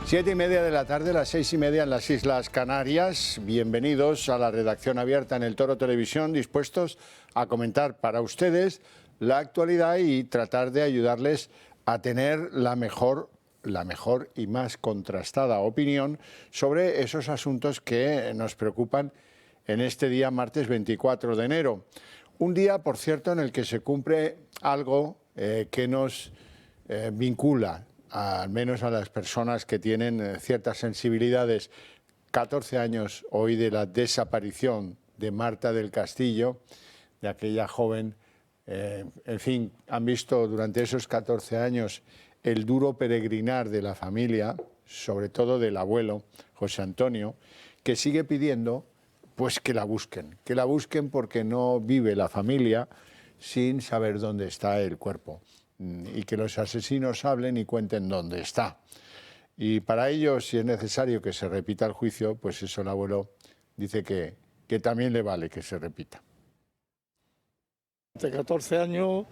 7:30 de la tarde, las 6:30 en las Islas Canarias. Bienvenidos a la redacción abierta en el Toro Televisión, dispuestos a comentar para ustedes la actualidad y tratar de ayudarles a tener la mejor y más contrastada opinión sobre esos asuntos que nos preocupan en este día, martes 24 de enero. Un día, por cierto, en el que se cumple algo que nos vincula, al menos a las personas que tienen ciertas sensibilidades. 14 años hoy de la desaparición de Marta del Castillo, de aquella joven. En fin, han visto durante esos 14 años el duro peregrinar de la familia, sobre todo del abuelo, José Antonio, que sigue pidiendo pues que la busquen porque no vive la familia sin saber dónde está el cuerpo, y que los asesinos hablen y cuenten dónde está. Y para ello, si es necesario que se repita el juicio, pues eso el abuelo dice que también le vale que se repita. Hace 14 años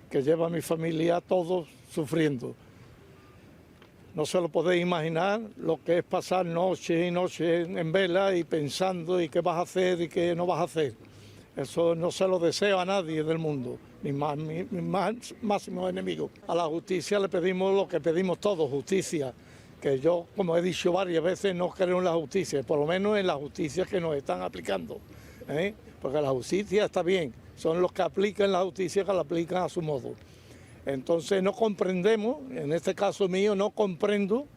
que lleva mi familia todos sufriendo. No se lo podéis imaginar lo que es pasar noche y noche en vela y pensando y qué vas a hacer y qué no vas a hacer. Eso no se lo deseo a nadie del mundo, ni más máximo enemigo. A la justicia le pedimos lo que pedimos todos, justicia. Que yo, como he dicho varias veces, no creo en la justicia, por lo menos en la justicia que nos están aplicando. Porque la justicia está bien, son los que aplican la justicia que la aplican a su modo. Entonces no comprendemos, en este caso mío, no comprendo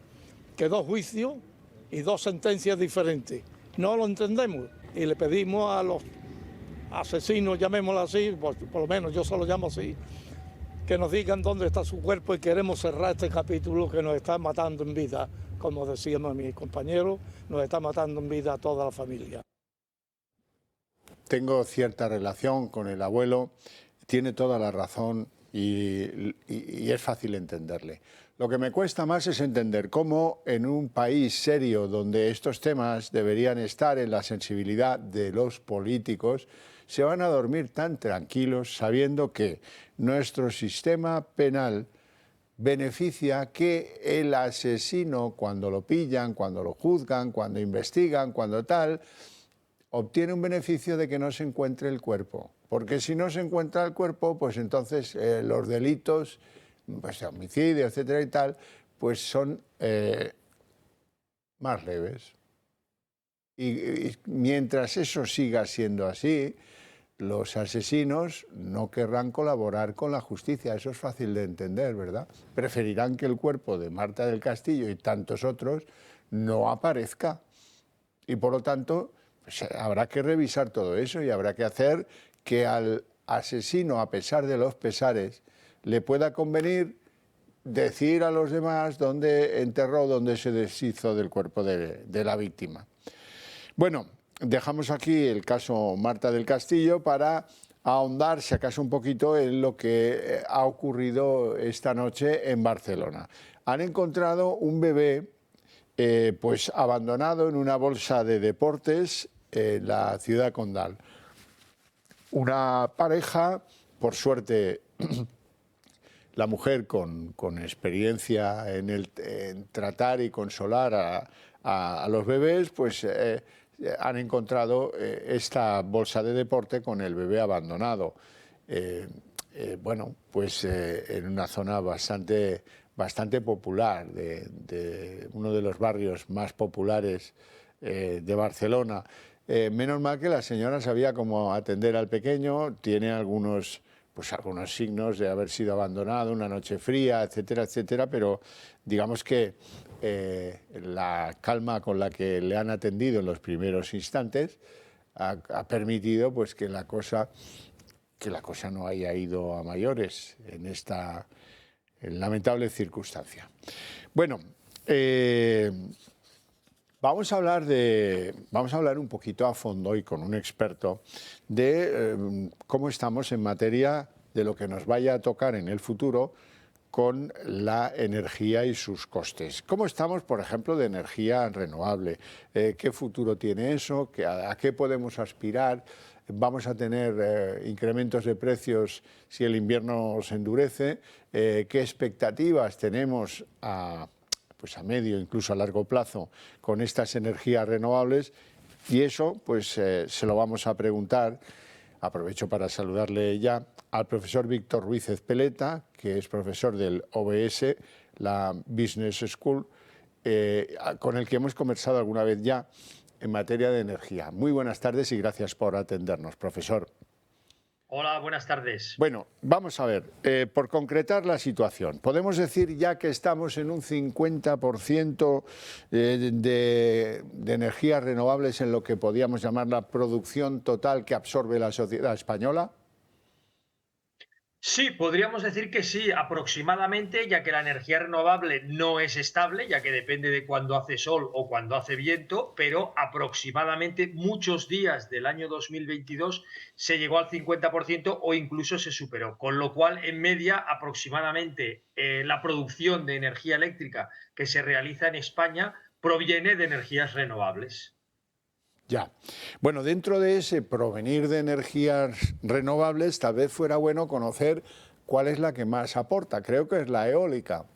que 2 juicios y 2 sentencias diferentes. No lo entendemos y le pedimos a los asesinos, llamémoslo así, por lo menos yo se lo llamo así, que nos digan dónde está su cuerpo y queremos cerrar este capítulo que nos está matando en vida, como decíamos mis compañeros, nos está matando en vida a toda la familia. Tengo cierta relación con el abuelo, tiene toda la razón y es fácil entenderle. Lo que me cuesta más es entender cómo en un país serio donde estos temas deberían estar en la sensibilidad de los políticos, se van a dormir tan tranquilos sabiendo que nuestro sistema penal beneficia que el asesino, cuando lo pillan, cuando lo juzgan, cuando investigan, cuando tal, obtiene un beneficio de que no se encuentre el cuerpo. Porque si no se encuentra el cuerpo, pues entonces los delitos, pues homicidio, etcétera y tal, pues son más leves. Y mientras eso siga siendo así, los asesinos no querrán colaborar con la justicia. Eso es fácil de entender, ¿verdad? Preferirán que el cuerpo de Marta del Castillo y tantos otros no aparezca. Y por lo tanto, pues habrá que revisar todo eso y habrá que hacer que al asesino, a pesar de los pesares, le pueda convenir decir a los demás dónde enterró, dónde se deshizo del cuerpo de la víctima. Bueno, dejamos aquí el caso Marta del Castillo para ahondar, si acaso un poquito, en lo que ha ocurrido esta noche en Barcelona. Han encontrado un bebé pues abandonado en una bolsa de deportes en la ciudad condal. Una pareja, por suerte, la mujer con experiencia en tratar y consolar a los bebés, pues han encontrado esta bolsa de deporte con el bebé abandonado. Bueno, pues en una zona bastante popular, de uno de los barrios más populares de Barcelona. Menos mal que la señora sabía cómo atender al pequeño, tiene algunos signos de haber sido abandonado, una noche fría, etcétera, etcétera, pero digamos que la calma con la que le han atendido en los primeros instantes ha permitido pues que la cosa no haya ido a mayores en esta lamentable circunstancia. Bueno, vamos a hablar un poquito a fondo y con un experto de cómo estamos en materia de lo que nos vaya a tocar en el futuro con la energía y sus costes. ¿Cómo estamos, por ejemplo, de energía renovable? ¿Qué futuro tiene eso? ¿A qué podemos aspirar? ¿Vamos a tener incrementos de precios si el invierno se endurece? ¿Qué expectativas tenemos pues a medio, incluso a largo plazo, con estas energías renovables. Y eso, pues se lo vamos a preguntar. Aprovecho para saludarle ya al profesor Víctor Ruiz Ezpeleta, que es profesor del OBS, la Business School, con el que hemos conversado alguna vez ya en materia de energía. Muy buenas tardes y gracias por atendernos, profesor. Hola, buenas tardes. Bueno, vamos a ver, por concretar la situación, podemos decir ya que estamos en un 50% de energías renovables en lo que podríamos llamar la producción total que absorbe la sociedad española. Sí, podríamos decir que sí, aproximadamente, ya que la energía renovable no es estable, ya que depende de cuando hace sol o cuando hace viento, pero aproximadamente muchos días del año 2022 se llegó al 50% o incluso se superó, con lo cual en media aproximadamente la producción de energía eléctrica que se realiza en España proviene de energías renovables. Ya. Bueno, dentro de ese provenir de energías renovables, tal vez fuera bueno conocer cuál es la que más aporta. Creo que es la eólica.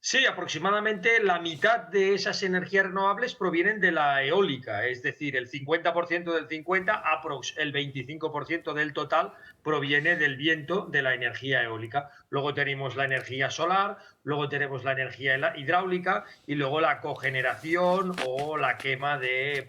Sí, aproximadamente la mitad de esas energías renovables provienen de la eólica, es decir, el 50% del 50, el 25% del total proviene del viento, de la energía eólica. Luego tenemos la energía solar, luego tenemos la energía hidráulica y luego la cogeneración o la quema de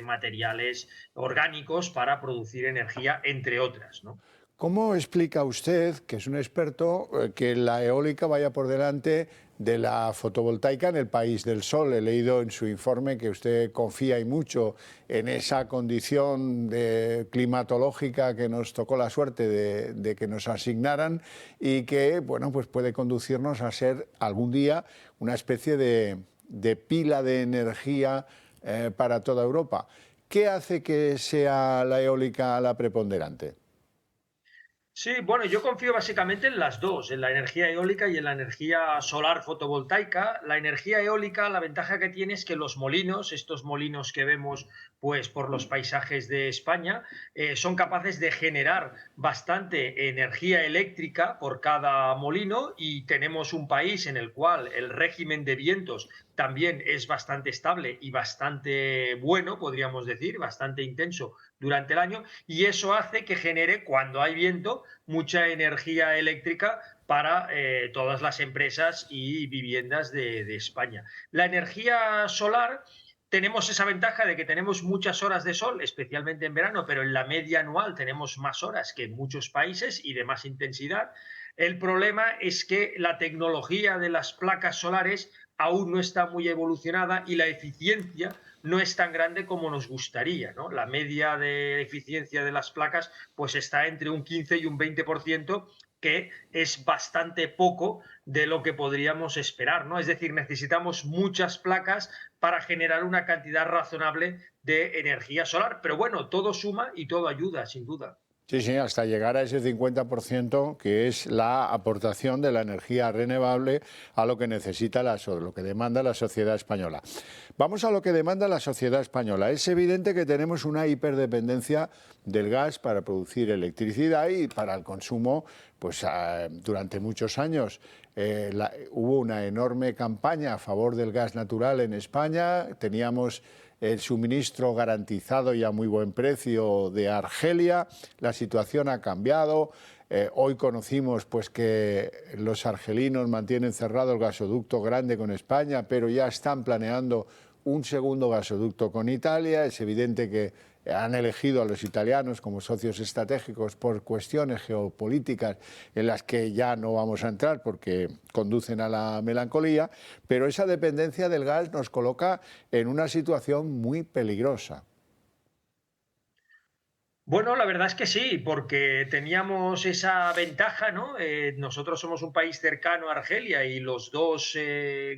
materiales orgánicos para producir energía, entre otras, ¿no? ¿Cómo explica usted, que es un experto, que la eólica vaya por delante de la fotovoltaica en el país del sol? He leído en su informe que usted confía y mucho en esa condición climatológica que nos tocó la suerte de que nos asignaran y que, bueno, pues puede conducirnos a ser algún día una especie de pila de energía para toda Europa. ¿Qué hace que sea la eólica la preponderante? Sí, bueno, yo confío básicamente en las dos, en la energía eólica y en la energía solar fotovoltaica. La energía eólica, la ventaja que tiene es que los molinos, estos molinos que vemos pues por los paisajes de España, son capaces de generar bastante energía eléctrica por cada molino y tenemos un país en el cual el régimen de vientos también es bastante estable y bastante bueno, podríamos decir, bastante intenso durante el año, y eso hace que genere, cuando hay viento, mucha energía eléctrica para todas las empresas y viviendas de España. La energía solar, tenemos esa ventaja de que tenemos muchas horas de sol, especialmente en verano, pero en la media anual tenemos más horas que en muchos países y de más intensidad. El problema es que la tecnología de las placas solares aún no está muy evolucionada y la eficiencia no es tan grande como nos gustaría, ¿no? La media de eficiencia de las placas pues está entre un 15 y un 20%, que es bastante poco de lo que podríamos esperar, ¿no? Es decir, necesitamos muchas placas para generar una cantidad razonable de energía solar. Pero bueno, todo suma y todo ayuda, sin duda. Sí, sí, hasta llegar a ese 50% que es la aportación de la energía renovable a lo que necesita lo que demanda la sociedad española. Vamos a lo que demanda la sociedad española. Es evidente que tenemos una hiperdependencia del gas para producir electricidad y para el consumo, pues durante muchos años hubo una enorme campaña a favor del gas natural en España. Teníamos el suministro garantizado y a muy buen precio de Argelia. La situación ha cambiado. Hoy conocimos pues, que los argelinos mantienen cerrado el gasoducto grande con España, pero ya están planeando un segundo gasoducto con Italia. Es evidente que han elegido a los italianos como socios estratégicos por cuestiones geopolíticas en las que ya no vamos a entrar porque conducen a la melancolía, pero esa dependencia del gas nos coloca en una situación muy peligrosa. Bueno, la verdad es que sí, porque teníamos esa ventaja, ¿no? Nosotros somos un país cercano a Argelia y los dos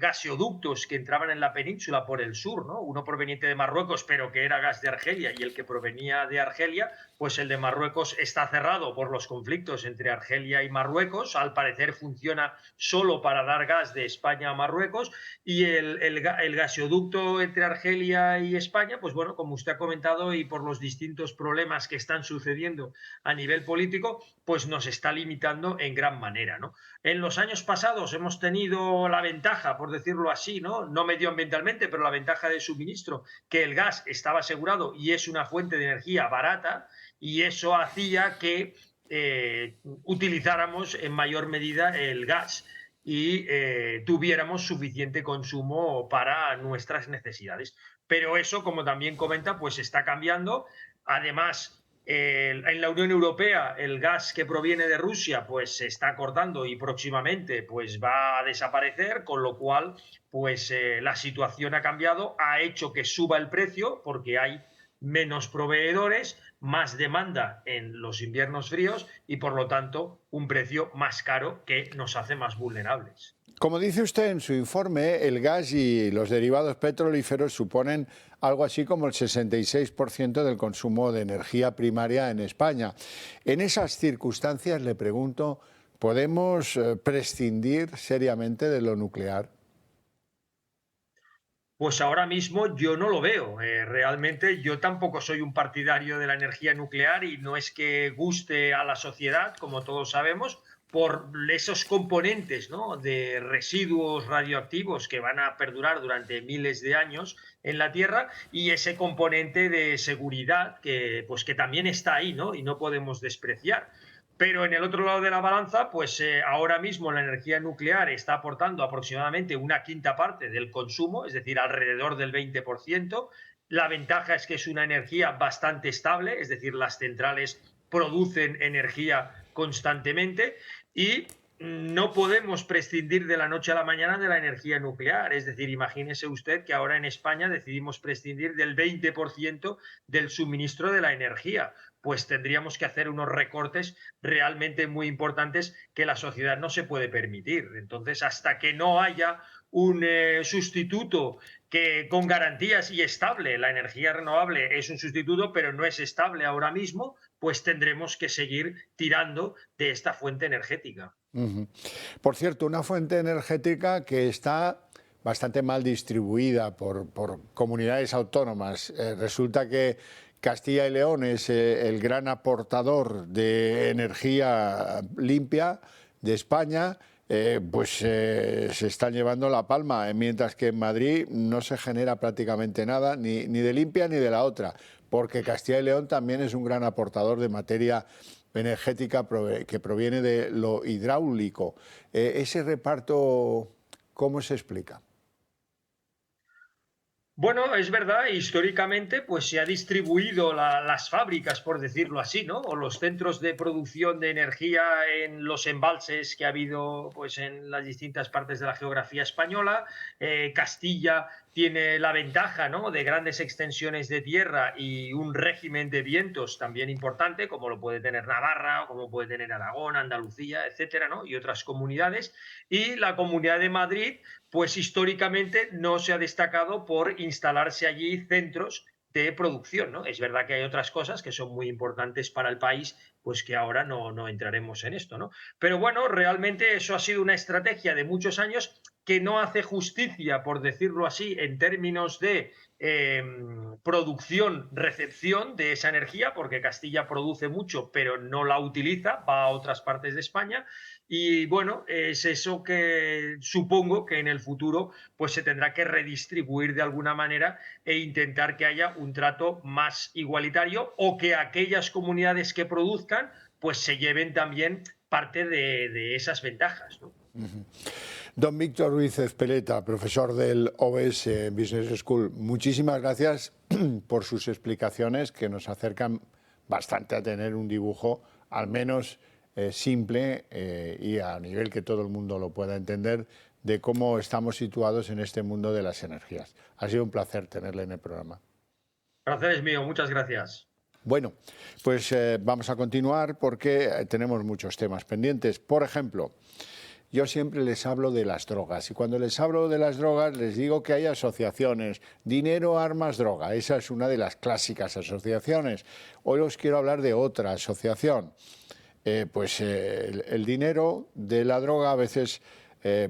gaseoductos que entraban en la península por el sur, ¿no? Uno proveniente de Marruecos, pero que era gas de Argelia, y el que provenía de Argelia, pues el de Marruecos está cerrado por los conflictos entre Argelia y Marruecos. Al parecer funciona solo para dar gas de España a Marruecos, y el gaseoducto entre Argelia y España, pues bueno, como usted ha comentado, y por los distintos problemas que están sucediendo a nivel político, pues nos está limitando en gran manera, ¿no? En los años pasados hemos tenido la ventaja, por decirlo así, ¿no? No medioambientalmente, pero la ventaja de suministro, que el gas estaba asegurado y es una fuente de energía barata, y eso hacía que utilizáramos en mayor medida el gas y tuviéramos suficiente consumo para nuestras necesidades. Pero eso, como también comenta, pues está cambiando. Además, en la Unión Europea el gas que proviene de Rusia pues se está cortando y próximamente pues va a desaparecer, con lo cual pues la situación ha cambiado, ha hecho que suba el precio porque hay menos proveedores, más demanda en los inviernos fríos y por lo tanto un precio más caro que nos hace más vulnerables. Como dice usted en su informe, el gas y los derivados petrolíferos suponen algo así como el 66% del consumo de energía primaria en España. En esas circunstancias, le pregunto, ¿podemos prescindir seriamente de lo nuclear? Pues ahora mismo yo no lo veo. Realmente yo tampoco soy un partidario de la energía nuclear y no es que guste a la sociedad, como todos sabemos, por esos componentes, ¿no?, de residuos radioactivos que van a perdurar durante miles de años en la Tierra, y ese componente de seguridad que, pues, que también está ahí, ¿no?, y no podemos despreciar. Pero en el otro lado de la balanza, pues ahora mismo la energía nuclear está aportando aproximadamente una quinta parte del consumo, es decir, alrededor del 20%. La ventaja es que es una energía bastante estable, es decir, las centrales producen energía constantemente y no podemos prescindir de la noche a la mañana de la energía nuclear. Es decir, imagínese usted que ahora en España decidimos prescindir del 20% del suministro de la energía. Pues tendríamos que hacer unos recortes realmente muy importantes que la sociedad no se puede permitir. Entonces, hasta que no haya un sustituto que con garantías y estable, la energía renovable es un sustituto, pero no es estable ahora mismo, pues tendremos que seguir tirando de esta fuente energética. Ujú. Por cierto, una fuente energética que está bastante mal distribuida por comunidades autónomas. Resulta que Castilla y León es el gran aportador de energía limpia de España, se están llevando la palma, mientras que en Madrid no se genera prácticamente nada, ni de limpia ni de la otra, porque Castilla y León también es un gran aportador de materia energética que proviene de lo hidráulico. Ese reparto, ¿cómo se explica? Bueno, es verdad, históricamente pues se ha distribuido las fábricas, por decirlo así, ¿no? O los centros de producción de energía en los embalses que ha habido pues en las distintas partes de la geografía española. Castilla tiene la ventaja, ¿no?, de grandes extensiones de tierra y un régimen de vientos también importante, como lo puede tener Navarra, o como puede tener Aragón, Andalucía, etcétera, ¿no?, y otras comunidades. Y la Comunidad de Madrid, pues históricamente no se ha destacado por instalarse allí centros de producción, ¿no? Es verdad que hay otras cosas que son muy importantes para el país, pues que ahora no entraremos en esto, ¿no? Pero bueno, realmente eso ha sido una estrategia de muchos años que no hace justicia, por decirlo así, en términos de producción, recepción de esa energía, porque Castilla produce mucho, pero no la utiliza, va a otras partes de España. Y bueno, es eso que supongo que en el futuro pues se tendrá que redistribuir de alguna manera e intentar que haya un trato más igualitario, o que aquellas comunidades que produzcan pues se lleven también parte de esas ventajas, ¿no? Don Víctor Ruiz Ezpeleta, profesor del OBS Business School, muchísimas gracias por sus explicaciones, que nos acercan bastante a tener un dibujo al menos simple y a nivel que todo el mundo lo pueda entender, de cómo estamos situados en este mundo de las energías. Ha sido un placer tenerle en el programa. El placer es mío, muchas gracias. Bueno, pues vamos a continuar porque tenemos muchos temas pendientes. Por ejemplo, yo siempre les hablo de las drogas, y cuando les hablo de las drogas les digo que hay asociaciones: dinero, armas, droga. Esa es una de las clásicas asociaciones. Hoy os quiero hablar de otra asociación. El dinero de la droga a veces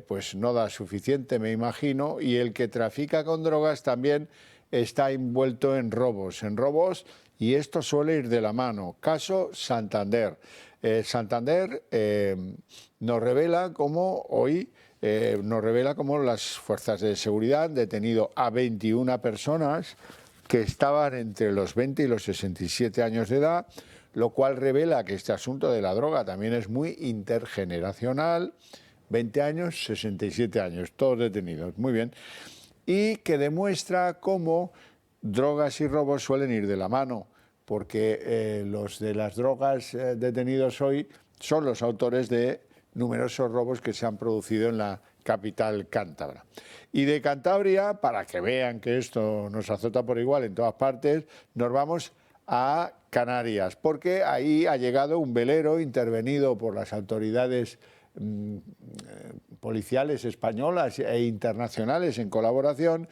pues no da suficiente, me imagino, y el que trafica con drogas también está envuelto en robos y esto suele ir de la mano. Caso Santander. Santander nos revela cómo hoy las fuerzas de seguridad han detenido a 21 personas que estaban entre los 20 y los 67 años de edad, lo cual revela que este asunto de la droga también es muy intergeneracional. 20 años, 67 años, todos detenidos, muy bien. Y que demuestra cómo drogas y robos suelen ir de la mano, porque los de las drogas detenidos hoy son los autores de numerosos robos que se han producido en la capital cántabra. Y de Cantabria, para que vean que esto nos azota por igual en todas partes, nos vamos a Canarias, porque ahí ha llegado un velero intervenido por las autoridades policiales españolas e internacionales en colaboración,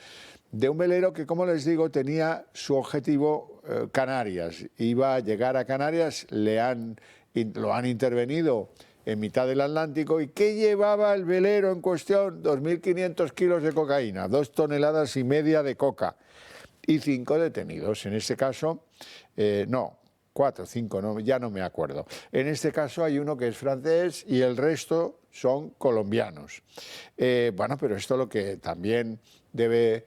de un velero que, como les digo, tenía su objetivo Canarias. Iba a llegar a Canarias, lo han intervenido en mitad del Atlántico. ¿Y qué llevaba el velero en cuestión? 2.500 kilos de cocaína, 2,5 toneladas de coca y 5 detenidos. En este caso, 4 o 5, no, ya no me acuerdo. En este caso hay uno que es francés y el resto son colombianos. Bueno, pero esto lo que también debe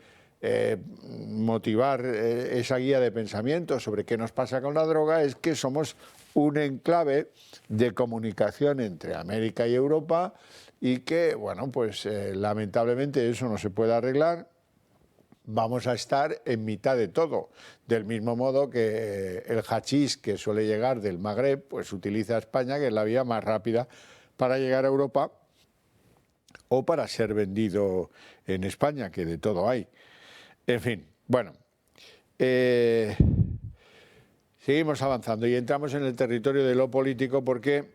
motivar esa guía de pensamiento sobre qué nos pasa con la droga es que somos un enclave de comunicación entre América y Europa y que, bueno, pues lamentablemente eso no se puede arreglar. Vamos a estar en mitad de todo, del mismo modo que el hachís que suele llegar del Magreb, pues utiliza España, que es la vía más rápida para llegar a Europa o para ser vendido en España, que de todo hay. En fin, bueno, seguimos avanzando y entramos en el territorio de lo político porque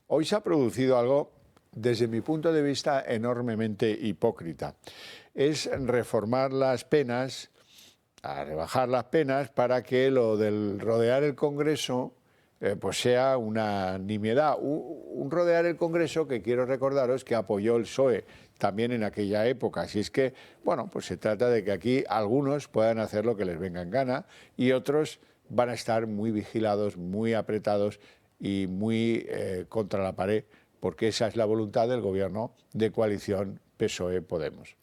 hoy se ha producido algo, desde mi punto de vista, enormemente hipócrita. Es reformar las penas, a rebajar las penas para que lo del rodear el Congreso pues sea una nimiedad. Un rodear el Congreso que quiero recordaros que apoyó el PSOE también en aquella época. Así es que, bueno, pues se trata de que aquí algunos puedan hacer lo que les venga en gana y otros van a estar muy vigilados, muy apretados y muy contra la pared, porque esa es la voluntad del gobierno de coalición PSOE-Podemos.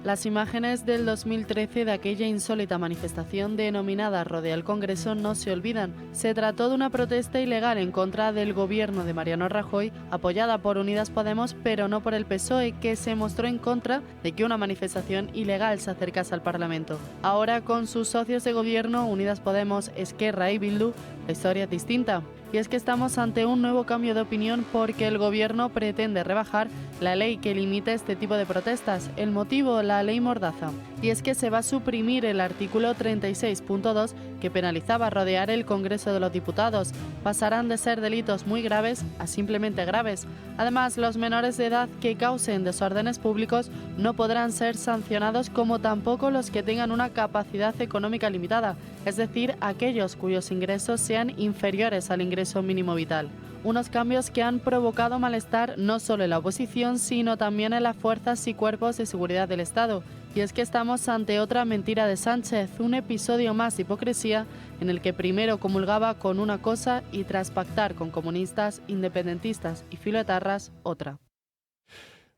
Las imágenes del 2013 de aquella insólita manifestación denominada Rodea el Congreso no se olvidan. Se trató de una protesta ilegal en contra del gobierno de Mariano Rajoy, apoyada por Unidas Podemos, pero no por el PSOE, que se mostró en contra de que una manifestación ilegal se acercase al Parlamento. Ahora, con sus socios de gobierno, Unidas Podemos, Esquerra y Bildu, la historia es distinta. Y es que estamos ante un nuevo cambio de opinión porque el gobierno pretende rebajar la ley que limita este tipo de protestas. El motivo, la ley Mordaza. Y es que se va a suprimir el artículo 36.2 que penalizaba rodear el Congreso de los Diputados. Pasarán de ser delitos muy graves a simplemente graves. Además, los menores de edad que causen desórdenes públicos no podrán ser sancionados, como tampoco los que tengan una capacidad económica limitada, es decir, aquellos cuyos ingresos sean inferiores al ingreso mínimo vital. Unos cambios que han provocado malestar no solo en la oposición, sino también en las fuerzas y cuerpos de seguridad del Estado. Y es que estamos ante otra mentira de Sánchez, un episodio más de hipocresía en el que primero comulgaba con una cosa y tras pactar con comunistas, independentistas y filoetarras, otra.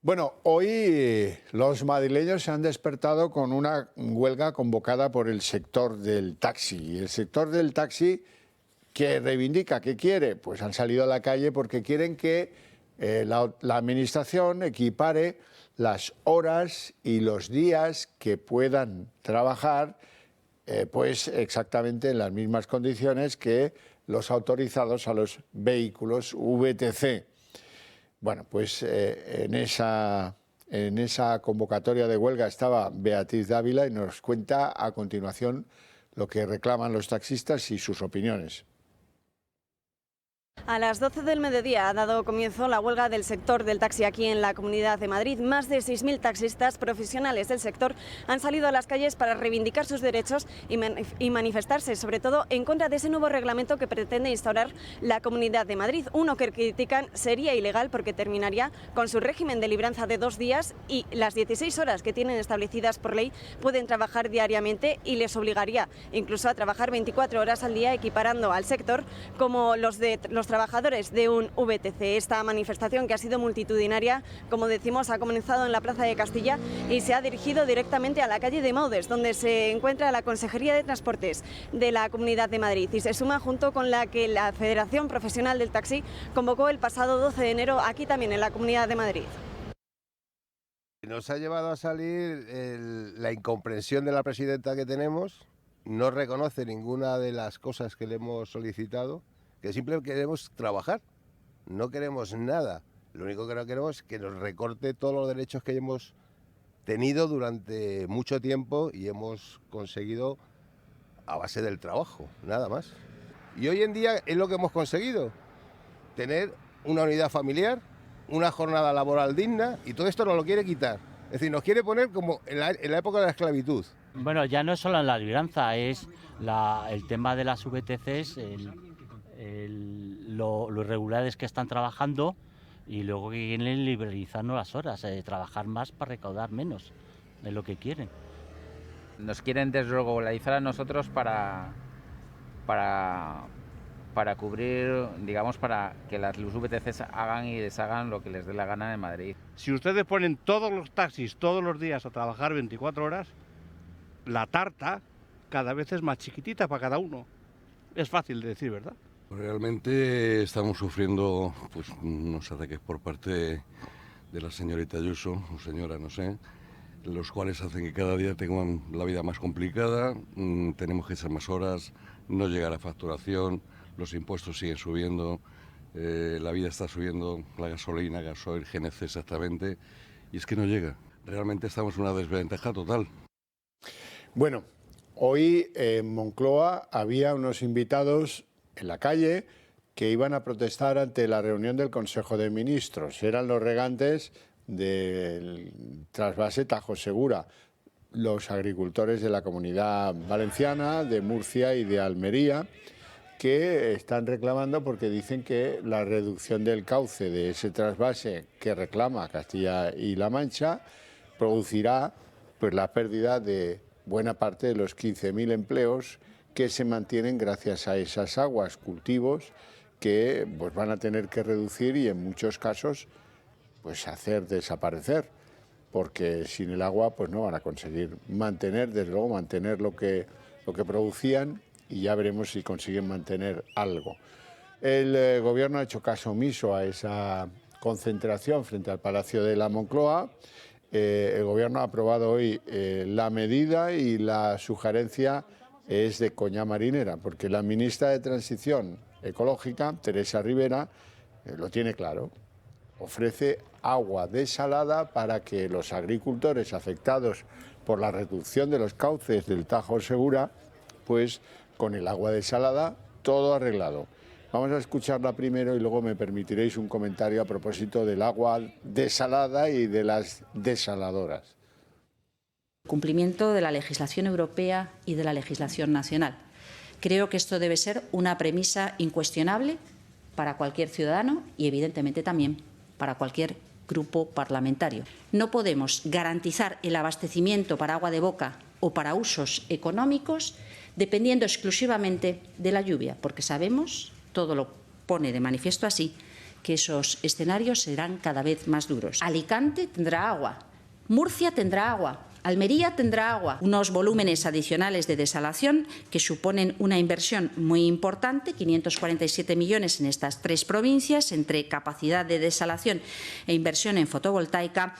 Bueno, hoy los madrileños se han despertado con una huelga convocada por el sector del taxi. Y el sector del taxi, ¿qué reivindica? ¿Qué quiere? Pues han salido a la calle porque quieren que la administración equipare las horas y los días que puedan trabajar pues exactamente en las mismas condiciones que los autorizados a los vehículos VTC. Bueno, pues en esa convocatoria de huelga estaba Beatriz Dávila y nos cuenta a continuación lo que reclaman los taxistas y sus opiniones. A las 12 del mediodía ha dado comienzo la huelga del sector del taxi aquí en la Comunidad de Madrid. Más de 6.000 taxistas profesionales del sector han salido a las calles para reivindicar sus derechos y manifestarse, sobre todo en contra de ese nuevo reglamento que pretende instaurar la Comunidad de Madrid. Uno que critican sería ilegal porque terminaría con su régimen de libranza de 2 días y las 16 horas que tienen establecidas por ley pueden trabajar diariamente y les obligaría incluso a trabajar 24 horas al día, equiparando al sector como los trabajadores de un VTC. Esta manifestación, que ha sido multitudinaria, como decimos, ha comenzado en la Plaza de Castilla y se ha dirigido directamente a la calle de Maudes, donde se encuentra la Consejería de Transportes de la Comunidad de Madrid, y se suma junto con la que la Federación Profesional del Taxi convocó el pasado 12 de enero aquí también en la Comunidad de Madrid. Nos ha llevado a salir la incomprensión de la presidenta que tenemos. No reconoce ninguna de las cosas que le hemos solicitado, que simplemente queremos trabajar, no queremos nada. Lo único que no queremos es que nos recorte todos los derechos que hemos tenido durante mucho tiempo y hemos conseguido a base del trabajo, nada más. Y hoy en día es lo que hemos conseguido, tener una unidad familiar, una jornada laboral digna, y todo esto nos lo quiere quitar. Es decir, nos quiere poner como en la época de la esclavitud. Bueno, ya no es solo en la libranza, es el tema de las VTCs, lo irregulares que están trabajando, y luego que quieren liberalizarnos las horas, trabajar más para recaudar menos de lo que quieren. Nos quieren desregularizar a nosotros para cubrir, digamos, para que las VTCs hagan y deshagan lo que les dé la gana en Madrid. Si ustedes ponen todos los taxis todos los días a trabajar 24 horas, la tarta cada vez es más chiquitita para cada uno. Es fácil de decir, ¿verdad? Realmente estamos sufriendo pues unos ataques por parte de la señorita Ayuso, o señora, no sé, los cuales hacen que cada día tengan la vida más complicada, tenemos que echar más horas, no llega la facturación, los impuestos siguen subiendo, la vida está subiendo, la gasolina, gasoil, GNC exactamente, y es que no llega. Realmente estamos en una desventaja total. Bueno, hoy en Moncloa había unos invitados en la calle que iban a protestar ante la reunión del Consejo de Ministros. Eran los regantes del trasvase Tajo Segura, los agricultores de la Comunidad Valenciana, de Murcia y de Almería, que están reclamando porque dicen que la reducción del cauce de ese trasvase que reclama Castilla y La Mancha producirá pues la pérdida de buena parte de los 15.000 empleos que se mantienen gracias a esas aguas, cultivos que pues van a tener que reducir y en muchos casos pues hacer desaparecer, porque sin el agua pues no van a conseguir mantener, desde luego mantener lo que producían, y ya veremos si consiguen mantener algo. El gobierno ha hecho caso omiso a esa concentración frente al Palacio de la Moncloa. El gobierno ha aprobado hoy la medida, y la sugerencia es de coña marinera, porque la ministra de Transición Ecológica, Teresa Rivera, lo tiene claro. Ofrece agua desalada para que los agricultores afectados por la reducción de los cauces del Tajo Segura, pues con el agua desalada todo arreglado. Vamos a escucharla primero y luego me permitiréis un comentario a propósito del agua desalada y de las desaladoras. Cumplimiento de la legislación europea y de la legislación nacional. Creo que esto debe ser una premisa incuestionable para cualquier ciudadano y, evidentemente, también para cualquier grupo parlamentario. No podemos garantizar el abastecimiento para agua de boca o para usos económicos dependiendo exclusivamente de la lluvia, porque sabemos, todo lo pone de manifiesto así, que esos escenarios serán cada vez más duros. Alicante tendrá agua, Murcia tendrá agua, Almería tendrá agua, unos volúmenes adicionales de desalación que suponen una inversión muy importante, 547 millones en estas 3 provincias, entre capacidad de desalación e inversión en fotovoltaica.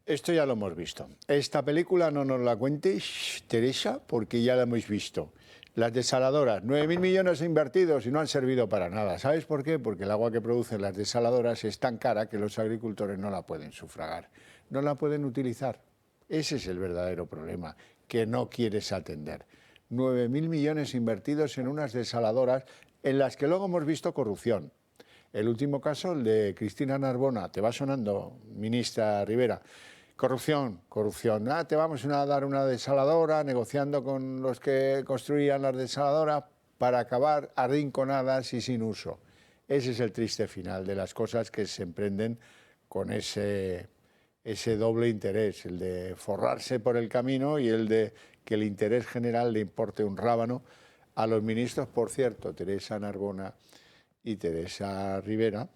Esto ya lo hemos visto. Esta película no nos la cuentes, Teresa, porque ya la hemos visto. Las desaladoras, 9.000 millones invertidos y no han servido para nada. ¿Sabes por qué? Porque el agua que producen las desaladoras es tan cara que los agricultores no la pueden sufragar, no la pueden utilizar. Ese es el verdadero problema que no quieres atender. 9.000 millones invertidos en unas desaladoras en las que luego hemos visto corrupción. El último caso, el de Cristina Narbona, te va sonando, ministra Rivera. Corrupción. Te vamos a dar una desaladora, negociando con los que construían las desaladoras para acabar arrinconadas y sin uso. Ese es el triste final de las cosas que se emprenden con ese doble interés, el de forrarse por el camino y el de que el interés general le importe un rábano a los ministros. Por cierto, Teresa Narbona y Teresa Rivera,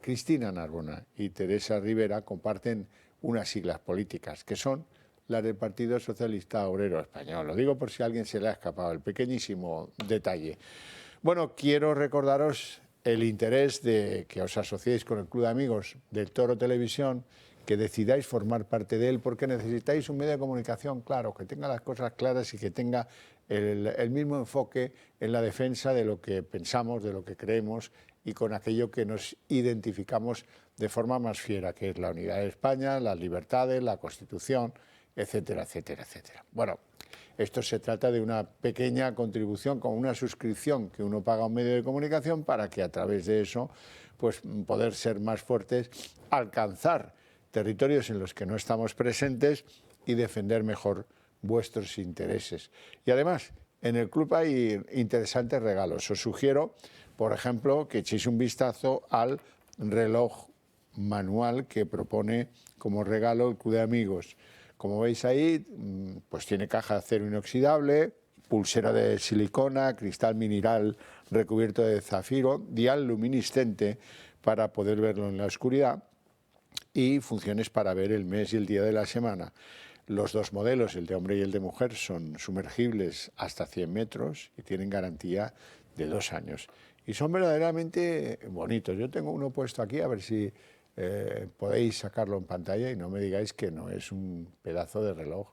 Cristina Narbona y Teresa Rivera comparten unas siglas políticas, que son las del Partido Socialista Obrero Español. Lo digo por si a alguien se le ha escapado el pequeñísimo detalle. Bueno, quiero recordaros el interés de que os asociéis con el Club de Amigos del Toro Televisión, que decidáis formar parte de él, porque necesitáis un medio de comunicación claro, que tenga las cosas claras y que tenga el mismo enfoque en la defensa de lo que pensamos, de lo que creemos y con aquello que nos identificamos de forma más fiera, que es la unidad de España, las libertades, la Constitución, etcétera, etcétera, etcétera. Bueno, esto se trata de una pequeña contribución con una suscripción que uno paga a un medio de comunicación para que a través de eso pues poder ser más fuertes, alcanzar territorios en los que no estamos presentes y defender mejor vuestros intereses. Y además, en el club hay interesantes regalos. Os sugiero, por ejemplo, que echéis un vistazo al reloj manual que propone como regalo el Club de Amigos. Como veis ahí, pues tiene caja de acero inoxidable, pulsera de silicona, cristal mineral recubierto de zafiro, dial luminiscente para poder verlo en la oscuridad y funciones para ver el mes y el día de la semana. Los dos modelos, el de hombre y el de mujer, son sumergibles hasta 100 metros y tienen garantía de 2 años. Y son verdaderamente bonitos. Yo tengo uno puesto aquí, a ver si podéis sacarlo en pantalla y no me digáis que no es un pedazo de reloj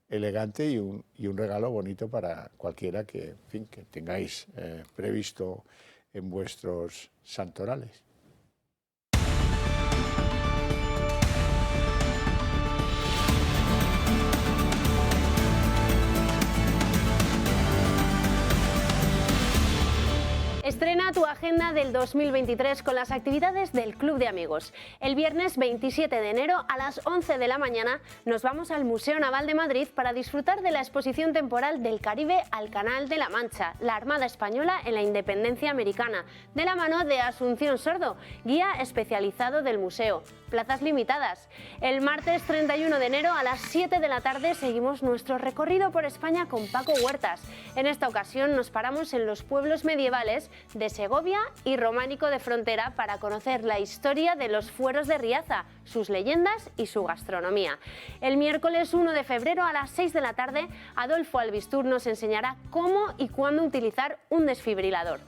elegante y un regalo bonito para cualquiera que, en fin, que tengáis previsto en vuestros santorales. Estrena tu agenda del 2023 con las actividades del Club de Amigos. El viernes 27 de enero a las 11 de la mañana nos vamos al Museo Naval de Madrid para disfrutar de la exposición temporal del Caribe al Canal de la Mancha, la Armada Española en la Independencia Americana, de la mano de Asunción Sordo, guía especializado del museo. Plazas limitadas. El martes 31 de enero a las 7 de la tarde seguimos nuestro recorrido por España con Paco Huertas. En esta ocasión nos paramos en los pueblos medievales de Segovia y Románico de Frontera para conocer la historia de los fueros de Riaza, sus leyendas y su gastronomía. El miércoles 1 de febrero a las 6 de la tarde, Adolfo Albistur nos enseñará cómo y cuándo utilizar un desfibrilador.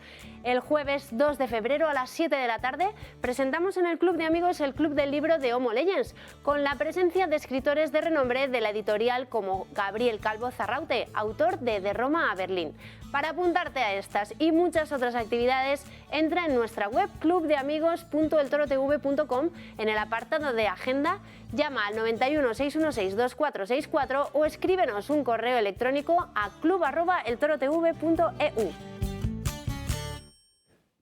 El jueves 2 de febrero a las 7 de la tarde presentamos en el Club de Amigos el Club del Libro de Homo Legends, con la presencia de escritores de renombre de la editorial como Gabriel Calvo Zarraute, autor de Roma a Berlín. Para apuntarte a estas y muchas otras actividades, entra en nuestra web clubdeamigos.eltorotv.com en el apartado de Agenda, llama al 91 616 2464 o escríbenos un correo electrónico a club@eltorotv.eu.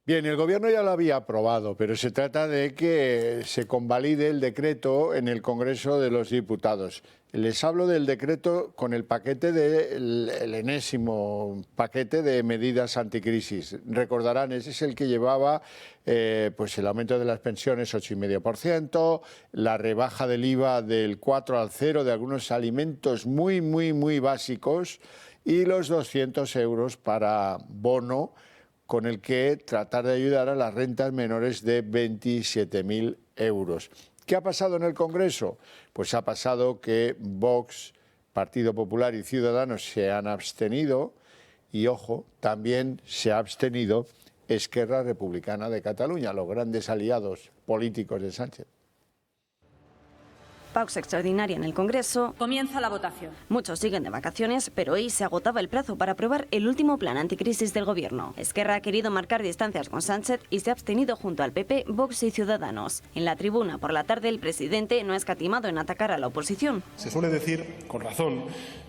Bien, el Gobierno ya lo había aprobado, pero se trata de que se convalide el decreto en el Congreso de los Diputados. Les hablo del decreto con el paquete el enésimo paquete de medidas anticrisis. Recordarán, ese es el que llevaba pues el aumento de las pensiones 8,5%, la rebaja del IVA del 4 al 0 de algunos alimentos muy básicos y los 200 euros para bono, con el que tratar de ayudar a las rentas menores de 27.000 euros. ¿Qué ha pasado en el Congreso? Pues ha pasado que Vox, Partido Popular y Ciudadanos se han abstenido y, ojo, también se ha abstenido Esquerra Republicana de Cataluña, los grandes aliados políticos de Sánchez. Pausa extraordinaria en el Congreso. Comienza la votación. Muchos siguen de vacaciones, pero hoy se agotaba el plazo para aprobar el último plan anticrisis del Gobierno. Esquerra ha querido marcar distancias con Sánchez y se ha abstenido junto al PP, Vox y Ciudadanos. En la tribuna por la tarde el presidente no ha escatimado en atacar a la oposición. Se suele decir, con razón,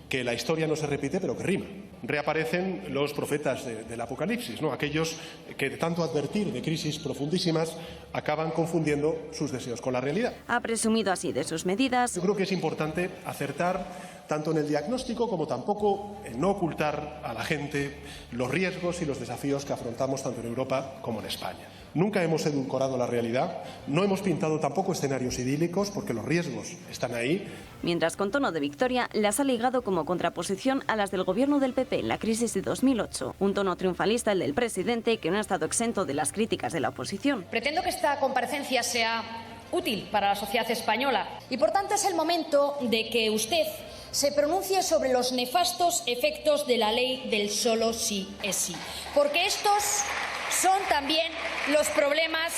que la historia no se repite pero que rima. reaparecen los profetas del Apocalipsis, ¿no? Aquellos que de tanto advertir de crisis profundísimas acaban confundiendo sus deseos con la realidad. Ha presumido así de sus medidas. Yo creo que es importante acertar tanto en el diagnóstico como tampoco en no ocultar a la gente los riesgos y los desafíos que afrontamos tanto en Europa como en España. Nunca hemos edulcorado la realidad, no hemos pintado tampoco escenarios idílicos porque los riesgos están ahí. Mientras, con tono de victoria, las ha ligado como contraposición a las del gobierno del PP en la crisis de 2008. Un tono triunfalista el del presidente, que no ha estado exento de las críticas de la oposición. Pretendo que esta comparecencia sea útil para la sociedad española y, por tanto, es el momento de que usted se pronuncie sobre los nefastos efectos de la ley del solo sí es sí, porque estos son también los problemas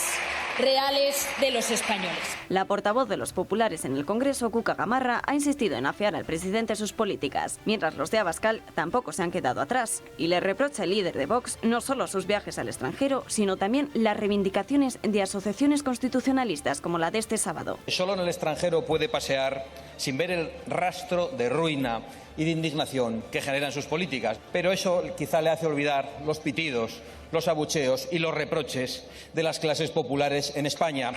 reales de los españoles. La portavoz de los populares en el Congreso, Cuca Gamarra, ha insistido en afiar al presidente sus políticas, mientras los de Abascal tampoco se han quedado atrás. Y le reprocha el líder de Vox no solo sus viajes al extranjero, sino también las reivindicaciones de asociaciones constitucionalistas como la de este sábado. Solo en el extranjero puede pasear sin ver el rastro de ruina y de indignación que generan sus políticas, pero eso quizá le hace olvidar los pitidos, los abucheos y los reproches de las clases populares en España,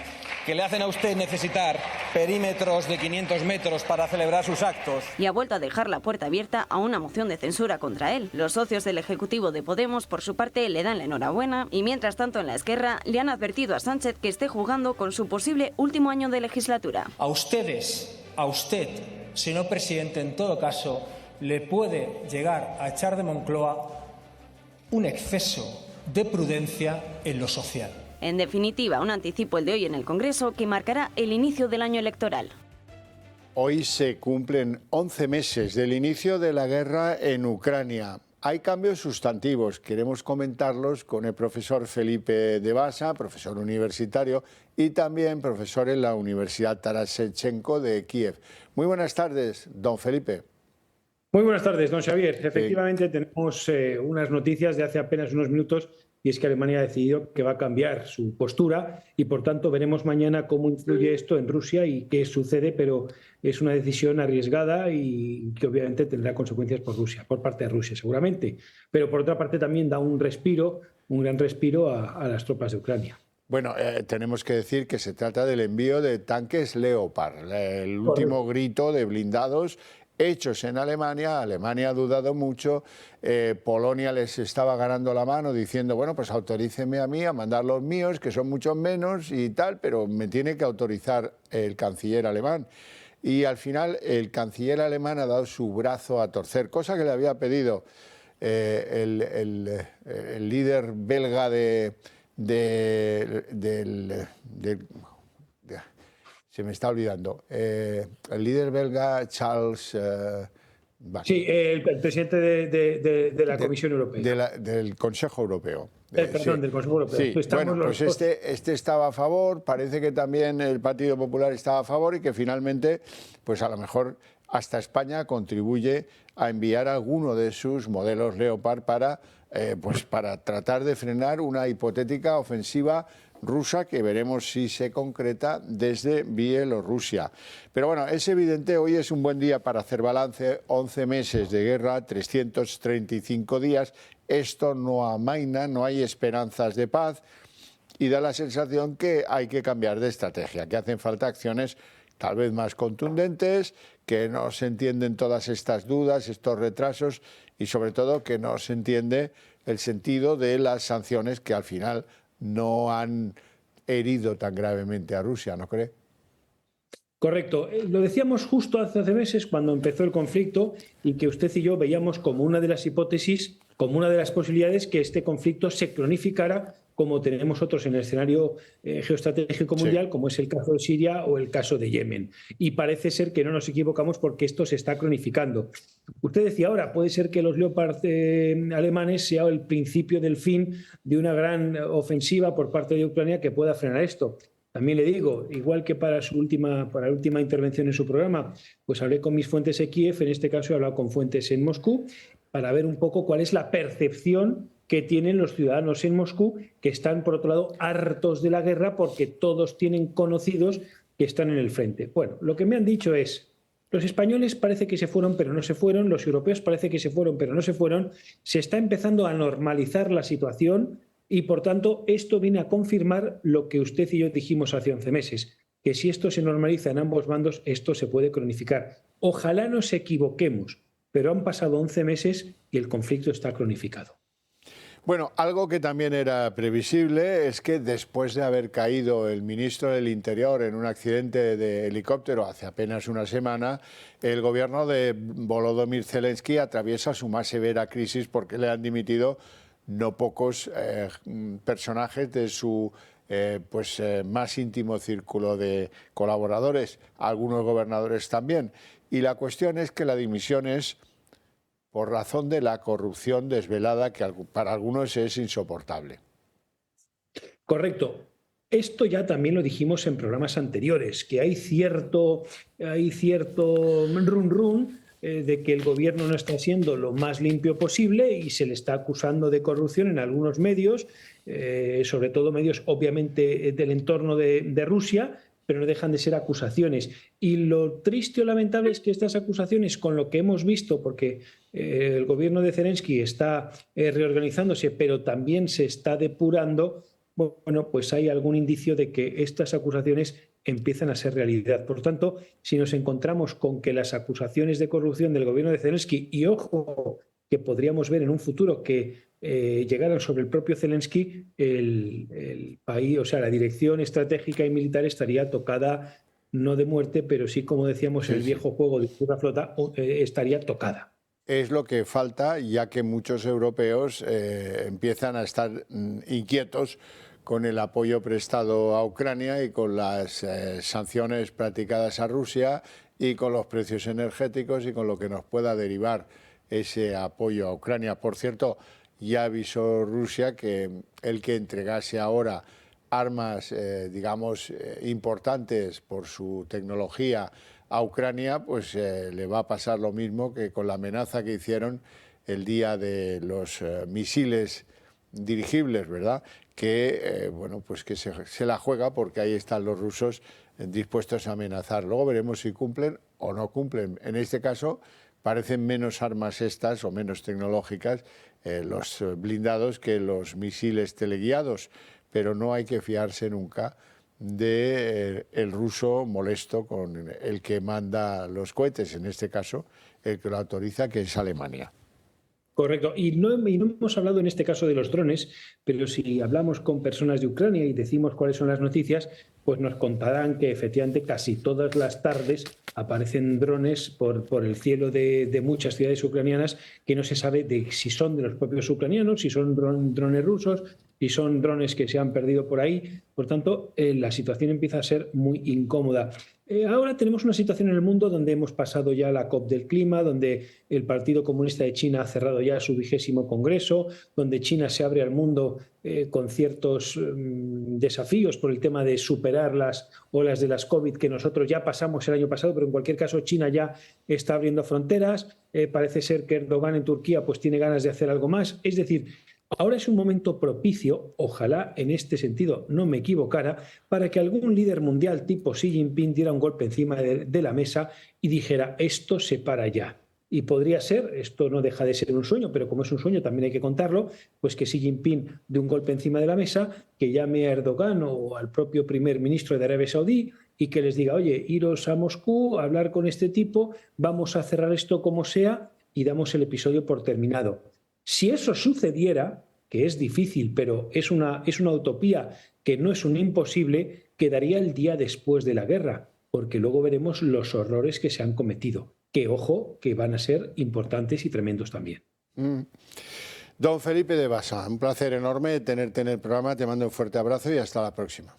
que le hacen a usted necesitar perímetros de 500 metros para celebrar sus actos. Y ha vuelto a dejar la puerta abierta a una moción de censura contra él. Los socios del Ejecutivo de Podemos, por su parte, le dan la enhorabuena y, mientras tanto, en la Esquerra le han advertido a Sánchez que esté jugando con su posible último año de legislatura. A usted, señor presidente, en todo caso, le puede llegar a echar de Moncloa un exceso de prudencia en lo social. En definitiva, un anticipo el de hoy en el Congreso que marcará el inicio del año electoral. Hoy se cumplen 11 meses del inicio de la guerra en Ucrania. Hay cambios sustantivos, queremos comentarlos con el profesor Felipe de Basa, profesor universitario y también profesor en la Universidad Taras Shevchenko de Kiev. Muy buenas tardes, don Felipe. Muy buenas tardes, don Xavier. Efectivamente, tenemos unas noticias de hace apenas unos minutos, y es que Alemania ha decidido que va a cambiar su postura y, por tanto, veremos mañana cómo influye esto en Rusia y qué sucede, pero es una decisión arriesgada y que obviamente tendrá consecuencias por Rusia, por parte de Rusia seguramente, pero por otra parte también da un gran respiro a las tropas de Ucrania. Bueno, tenemos que decir que se trata del envío de tanques Leopard, el último grito de blindados hechos en Alemania. Alemania ha dudado mucho, Polonia les estaba ganando la mano diciendo, bueno, pues autoríceme a mí a mandar los míos, que son muchos menos y tal, pero me tiene que autorizar el canciller alemán. Y al final el canciller alemán ha dado su brazo a torcer, cosa que le había pedido el líder belga se me está olvidando. El líder belga, Charles... sí, el presidente de la Comisión Europea. Del Consejo Europeo. Perdón, del Consejo Europeo. Sí. Bueno, pues este estaba a favor, parece que también el Partido Popular estaba a favor y que finalmente, pues a lo mejor hasta España contribuye a enviar alguno de sus modelos Leopard para tratar de frenar una hipotética ofensiva rusa que veremos si se concreta desde Bielorrusia. Pero bueno, es evidente, hoy es un buen día para hacer balance, 11 meses de guerra, 335 días, esto no amaina, no hay esperanzas de paz y da la sensación que hay que cambiar de estrategia, que hacen falta acciones tal vez más contundentes, que no se entienden todas estas dudas, estos retrasos y sobre todo que no se entiende el sentido de las sanciones que al final no han herido tan gravemente a Rusia, ¿no cree? Correcto. Lo decíamos justo hace 11 meses cuando empezó el conflicto y que usted y yo veíamos como una de las hipótesis, como una de las posibilidades que este conflicto se cronificara como tenemos otros en el escenario geoestratégico mundial, como es el caso de Siria o el caso de Yemen. Y parece ser que no nos equivocamos porque esto se está cronificando. Usted decía ahora, puede ser que los Leopard alemanes sea el principio del fin de una gran ofensiva por parte de Ucrania que pueda frenar esto. También le digo, igual que para la última intervención en su programa, pues hablé con mis fuentes en Kiev, en este caso he hablado con fuentes en Moscú, para ver un poco cuál es la percepción que tienen los ciudadanos en Moscú, que están, por otro lado, hartos de la guerra porque todos tienen conocidos que están en el frente. Bueno, lo que me han dicho es Los españoles parece que se fueron, pero no se fueron. Los europeos parece que se fueron, pero no se fueron. Se está empezando a normalizar la situación y, por tanto, esto viene a confirmar lo que usted y yo dijimos hace 11 meses, que si esto se normaliza en ambos bandos, esto se puede cronificar. Ojalá nos equivoquemos, pero han pasado 11 meses y el conflicto está cronificado. Bueno, algo que también era previsible es que después de haber caído el ministro del Interior en un accidente de helicóptero hace apenas una semana, el gobierno de Volodymyr Zelensky atraviesa su más severa crisis porque le han dimitido no pocos personajes de su más íntimo círculo de colaboradores, algunos gobernadores también. Y la cuestión es que la dimisión es por razón de la corrupción desvelada que para algunos es insoportable. Correcto. Esto ya también lo dijimos en programas anteriores, que hay cierto run de que el gobierno no está siendo lo más limpio posible y se le está acusando de corrupción en algunos medios, sobre todo medios obviamente del entorno de Rusia, pero no dejan de ser acusaciones. Y lo triste o lamentable es que estas acusaciones, con lo que hemos visto, porque el gobierno de Zelensky está reorganizándose, pero también se está depurando, bueno, pues hay algún indicio de que estas acusaciones empiezan a ser realidad. Por tanto, si nos encontramos con que las acusaciones de corrupción del gobierno de Zelensky, y ojo, que podríamos ver en un futuro que llegaran sobre el propio Zelensky, el país, o sea, la dirección estratégica y militar estaría tocada, no de muerte, pero sí, como decíamos, el viejo juego de pura flota estaría tocada. Es lo que falta, ya que muchos europeos empiezan a estar inquietos con el apoyo prestado a Ucrania y con las sanciones practicadas a Rusia y con los precios energéticos y con lo que nos pueda derivar ese apoyo a Ucrania. Por cierto, ya avisó Rusia que el que entregase ahora armas, importantes por su tecnología a Ucrania, pues le va a pasar lo mismo que con la amenaza que hicieron el día de los misiles dirigibles, ¿verdad? Que que se la juega porque ahí están los rusos dispuestos a amenazar. Luego veremos si cumplen o no cumplen. En este caso parecen menos armas estas o menos tecnológicas los blindados que los misiles teleguiados, pero no hay que fiarse nunca de el ruso molesto con el que manda los cohetes, en este caso el que lo autoriza, que es Alemania. Correcto. Y no hemos hablado en este caso de los drones, pero si hablamos con personas de Ucrania y decimos cuáles son las noticias, pues nos contarán que efectivamente casi todas las tardes aparecen drones por el cielo de muchas ciudades ucranianas que no se sabe de si son de los propios ucranianos, si son drones rusos, si son drones que se han perdido por ahí. Por tanto, la situación empieza a ser muy incómoda. Ahora tenemos una situación en el mundo donde hemos pasado ya la COP del clima, donde el Partido Comunista de China ha cerrado ya su 20º Congreso, donde China se abre al mundo con ciertos desafíos por el tema de superar las olas de las COVID que nosotros ya pasamos el año pasado, pero en cualquier caso China ya está abriendo fronteras. Parece ser que Erdogan en Turquía pues tiene ganas de hacer algo más. Es decir, ahora es un momento propicio, ojalá en este sentido no me equivocara, para que algún líder mundial tipo Xi Jinping diera un golpe encima de la mesa y dijera esto se para ya. Y podría ser, esto no deja de ser un sueño, pero como es un sueño también hay que contarlo, pues que Xi Jinping dé un golpe encima de la mesa, que llame a Erdogan o al propio primer ministro de Arabia Saudí y que les diga, oye, iros a Moscú a hablar con este tipo, vamos a cerrar esto como sea y damos el episodio por terminado. Si eso sucediera, que es difícil, pero es una utopía que no es un imposible, quedaría el día después de la guerra, porque luego veremos los horrores que se han cometido, que ojo, que van a ser importantes y tremendos también. Don Felipe de Basa, un placer enorme tenerte en el programa, te mando un fuerte abrazo y hasta la próxima.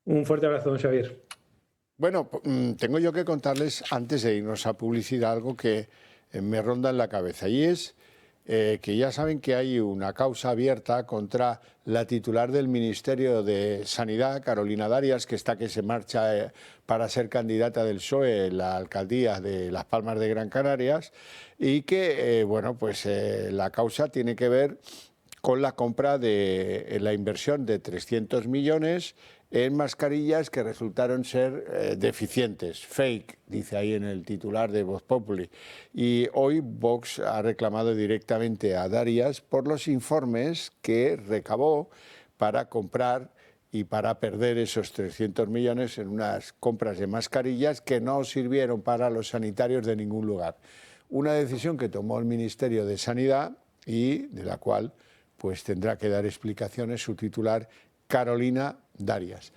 Un fuerte abrazo, don Xavier. Bueno, tengo yo que contarles, antes de irnos a publicidad, algo que me ronda en la cabeza, y es que ya saben que hay una causa abierta contra la titular del Ministerio de Sanidad, Carolina Darias, que está que se marcha para ser candidata del PSOE en la alcaldía de Las Palmas de Gran Canaria, y que, la causa tiene que ver con la compra de la inversión de 300 millones en mascarillas que resultaron ser deficientes, fake, dice ahí en el titular de Voz Populi. Y hoy Vox ha reclamado directamente a Darias por los informes que recabó para comprar y para perder esos 300 millones en unas compras de mascarillas que no sirvieron para los sanitarios de ningún lugar. Una decisión que tomó el Ministerio de Sanidad y de la cual pues tendrá que dar explicaciones su titular, Carolina Darias.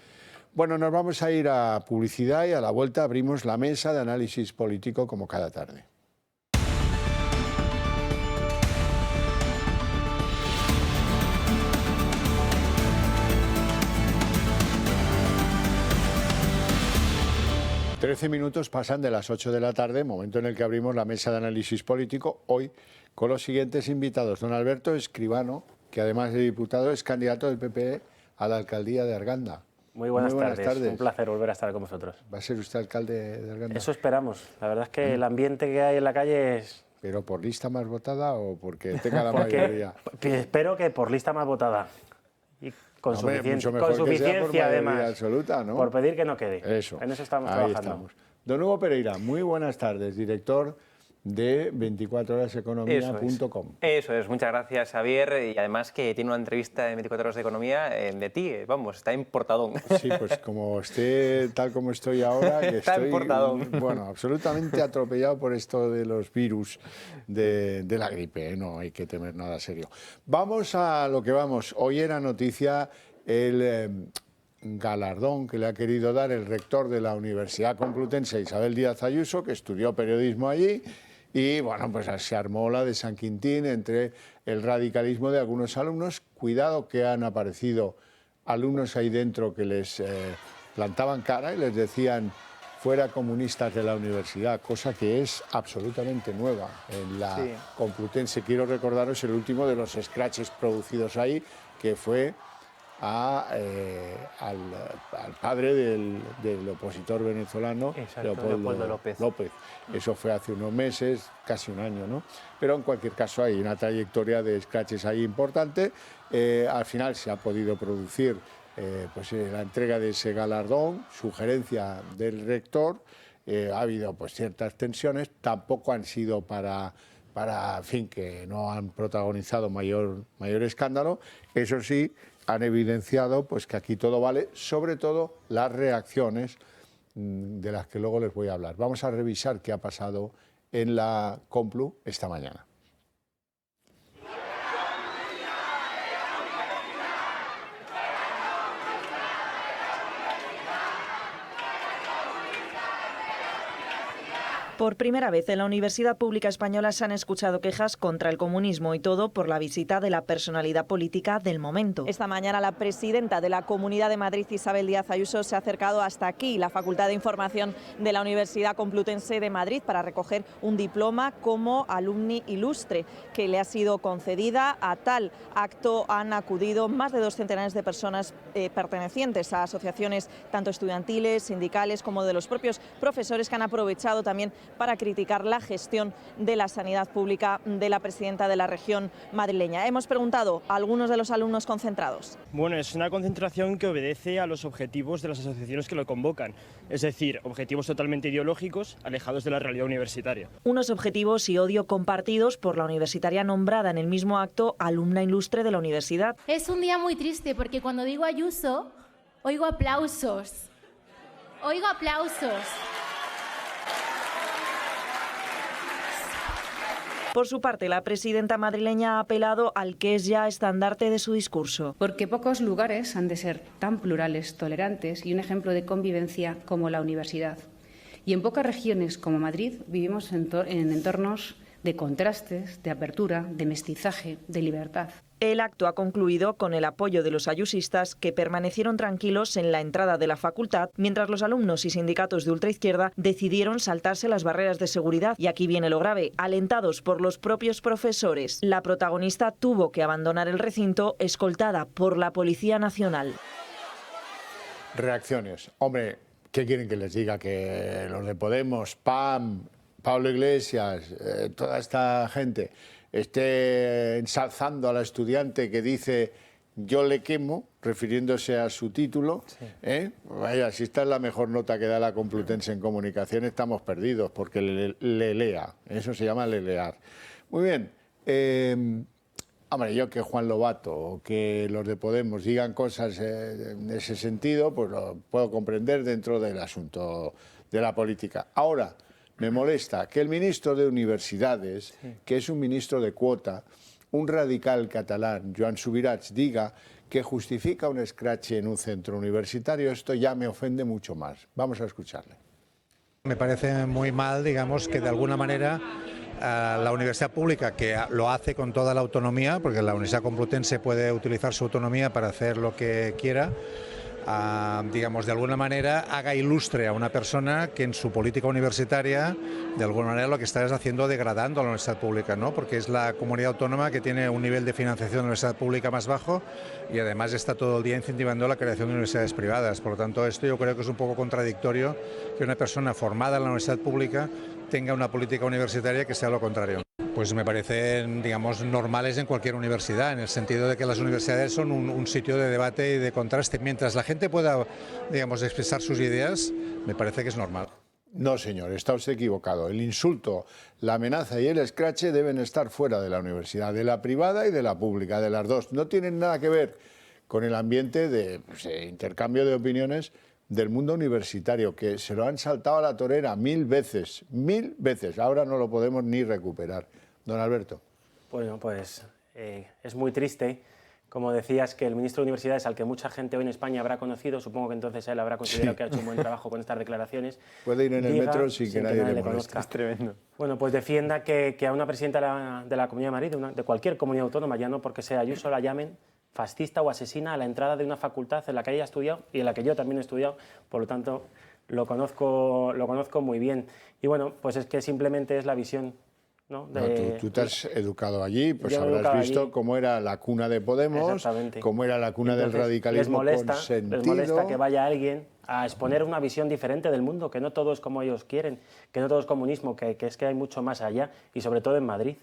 Bueno, nos vamos a ir a publicidad y a la vuelta abrimos la mesa de análisis político como cada tarde. Trece minutos pasan de las 8 de la tarde, momento en el que abrimos la mesa de análisis político, hoy con los siguientes invitados. Don Alberto Escribano, que además de diputado es candidato del PP a la alcaldía de Arganda. Muy buenas tardes, un placer volver a estar con vosotros. ¿Va a ser usted alcalde de Arganda? Eso esperamos, la verdad es que el ambiente que hay en la calle es... ¿Pero por lista más votada o porque tenga la mayoría? Espero que por lista más votada. Y con, Hombre, con suficiencia además, absoluta, ¿no? Por pedir que no quede. Eso. En eso estamos Ahí trabajando. Estamos. Don Hugo Pereira, muy buenas tardes, director de 24horaseconomía.com. Eso es, muchas gracias Javier, y además que tiene una entrevista en 24 horas de economía de ti, vamos, está importadón. Sí, pues como esté tal como estoy ahora, que está estoy, importadón. Bueno, absolutamente atropellado por esto de los virus de la gripe, no hay que temer nada serio. Vamos a lo que vamos, hoy era noticia el galardón que le ha querido dar el rector de la Universidad Complutense, Isabel Díaz Ayuso, que estudió periodismo allí. Y bueno, pues se armó la de San Quintín entre el radicalismo de algunos alumnos. Cuidado que han aparecido alumnos ahí dentro que les plantaban cara y les decían fuera comunistas de la universidad, cosa que es absolutamente nueva en la Complutense. Quiero recordaros el último de los scratches producidos ahí, que fue al padre del opositor venezolano, Leopoldo López. Eso fue hace unos meses, casi un año, ¿no? Pero en cualquier caso hay una trayectoria de scratches ahí importante. Al final se ha podido producir la entrega de ese galardón, sugerencia del rector. Ha habido pues ciertas tensiones, tampoco han sido para en fin, que no han protagonizado mayor escándalo. Eso sí, han evidenciado pues que aquí todo vale, sobre todo las reacciones de las que luego les voy a hablar. Vamos a revisar qué ha pasado en la Complu esta mañana. Por primera vez en la Universidad Pública Española se han escuchado quejas contra el comunismo y todo por la visita de la personalidad política del momento. Esta mañana la presidenta de la Comunidad de Madrid, Isabel Díaz Ayuso, se ha acercado hasta aquí, la Facultad de Información de la Universidad Complutense de Madrid, para recoger un diploma como alumni ilustre que le ha sido concedida. A tal acto han acudido más de 2 centenares de personas pertenecientes a asociaciones tanto estudiantiles, sindicales como de los propios profesores, que han aprovechado también para criticar la gestión de la sanidad pública de la presidenta de la región madrileña. Hemos preguntado a algunos de los alumnos concentrados. Bueno, es una concentración que obedece a los objetivos de las asociaciones que lo convocan, es decir, objetivos totalmente ideológicos, alejados de la realidad universitaria. Unos objetivos y odio compartidos por la universitaria nombrada en el mismo acto alumna ilustre de la universidad. Es un día muy triste porque cuando digo Ayuso, oigo aplausos. Oigo aplausos. Por su parte, la presidenta madrileña ha apelado al que es ya estandarte de su discurso. Porque pocos lugares han de ser tan plurales, tolerantes y un ejemplo de convivencia como la universidad. Y en pocas regiones como Madrid vivimos en entornos de contrastes, de apertura, de mestizaje, de libertad. El acto ha concluido con el apoyo de los ayusistas, que permanecieron tranquilos en la entrada de la facultad, mientras los alumnos y sindicatos de ultraizquierda decidieron saltarse las barreras de seguridad. Y aquí viene lo grave, alentados por los propios profesores. La protagonista tuvo que abandonar el recinto escoltada por la Policía Nacional. Reacciones. Hombre, ¿qué quieren que les diga? Que los de Podemos, PAM, Pablo Iglesias, toda esta gente esté ensalzando a la estudiante que dice yo le quemo, refiriéndose a su título, vaya, si esta es la mejor nota que da la Complutense en comunicación, estamos perdidos, porque le lea, eso se llama lelear. Muy bien, hombre, yo que Juan Lobato o que los de Podemos digan cosas en ese sentido, pues lo puedo comprender dentro del asunto de la política. Ahora, me molesta que el ministro de Universidades, que es un ministro de cuota, un radical catalán, Joan Subirats, diga que justifica un escrache en un centro universitario. Esto ya me ofende mucho más. Vamos a escucharle. Me parece muy mal, digamos, que de alguna manera la universidad pública, que lo hace con toda la autonomía, porque la Universidad Complutense puede utilizar su autonomía para hacer lo que quiera, digamos, de alguna manera haga ilustre a una persona que en su política universitaria, de alguna manera lo que está es haciendo degradando a la universidad pública, ¿no? Porque es la comunidad autónoma que tiene un nivel de financiación de la universidad pública más bajo y además está todo el día incentivando la creación de universidades privadas. Por lo tanto, esto yo creo que es un poco contradictorio que una persona formada en la universidad pública tenga una política universitaria que sea lo contrario. Pues me parecen, digamos, normales en cualquier universidad, en el sentido de que las universidades son un sitio de debate y de contraste. Mientras la gente pueda, digamos, expresar sus ideas, me parece que es normal. No, señor, está usted equivocado. El insulto, la amenaza y el escrache deben estar fuera de la universidad, de la privada y de la pública, de las dos. No tienen nada que ver con el ambiente de intercambio de opiniones del mundo universitario, que se lo han saltado a la torera 1000 veces, 1000 veces. Ahora no lo podemos ni recuperar. Don Alberto. Bueno, pues es muy triste. Como decías, que el ministro de Universidades, al que mucha gente hoy en España habrá conocido, supongo que entonces él habrá considerado que ha hecho un buen trabajo con estas declaraciones. Puede ir en el metro sin que nadie le conozca. Es tremendo. Bueno, pues defienda que a una presidenta de la Comunidad de Madrid, de cualquier comunidad autónoma, ya no porque sea Ayuso, la llamen fascista o asesina a la entrada de una facultad en la que ella ha estudiado y en la que yo también he estudiado, por lo tanto lo conozco muy bien. Y bueno, pues es que simplemente es la visión, ¿no? Tú te has educado allí, pues habrás visto allí cómo era la cuna de Podemos, cómo era la cuna del radicalismo consentido. Les molesta que vaya alguien a exponer una visión diferente del mundo, que no todo es como ellos quieren, que no todo es comunismo, que es que hay mucho más allá, y sobre todo en Madrid.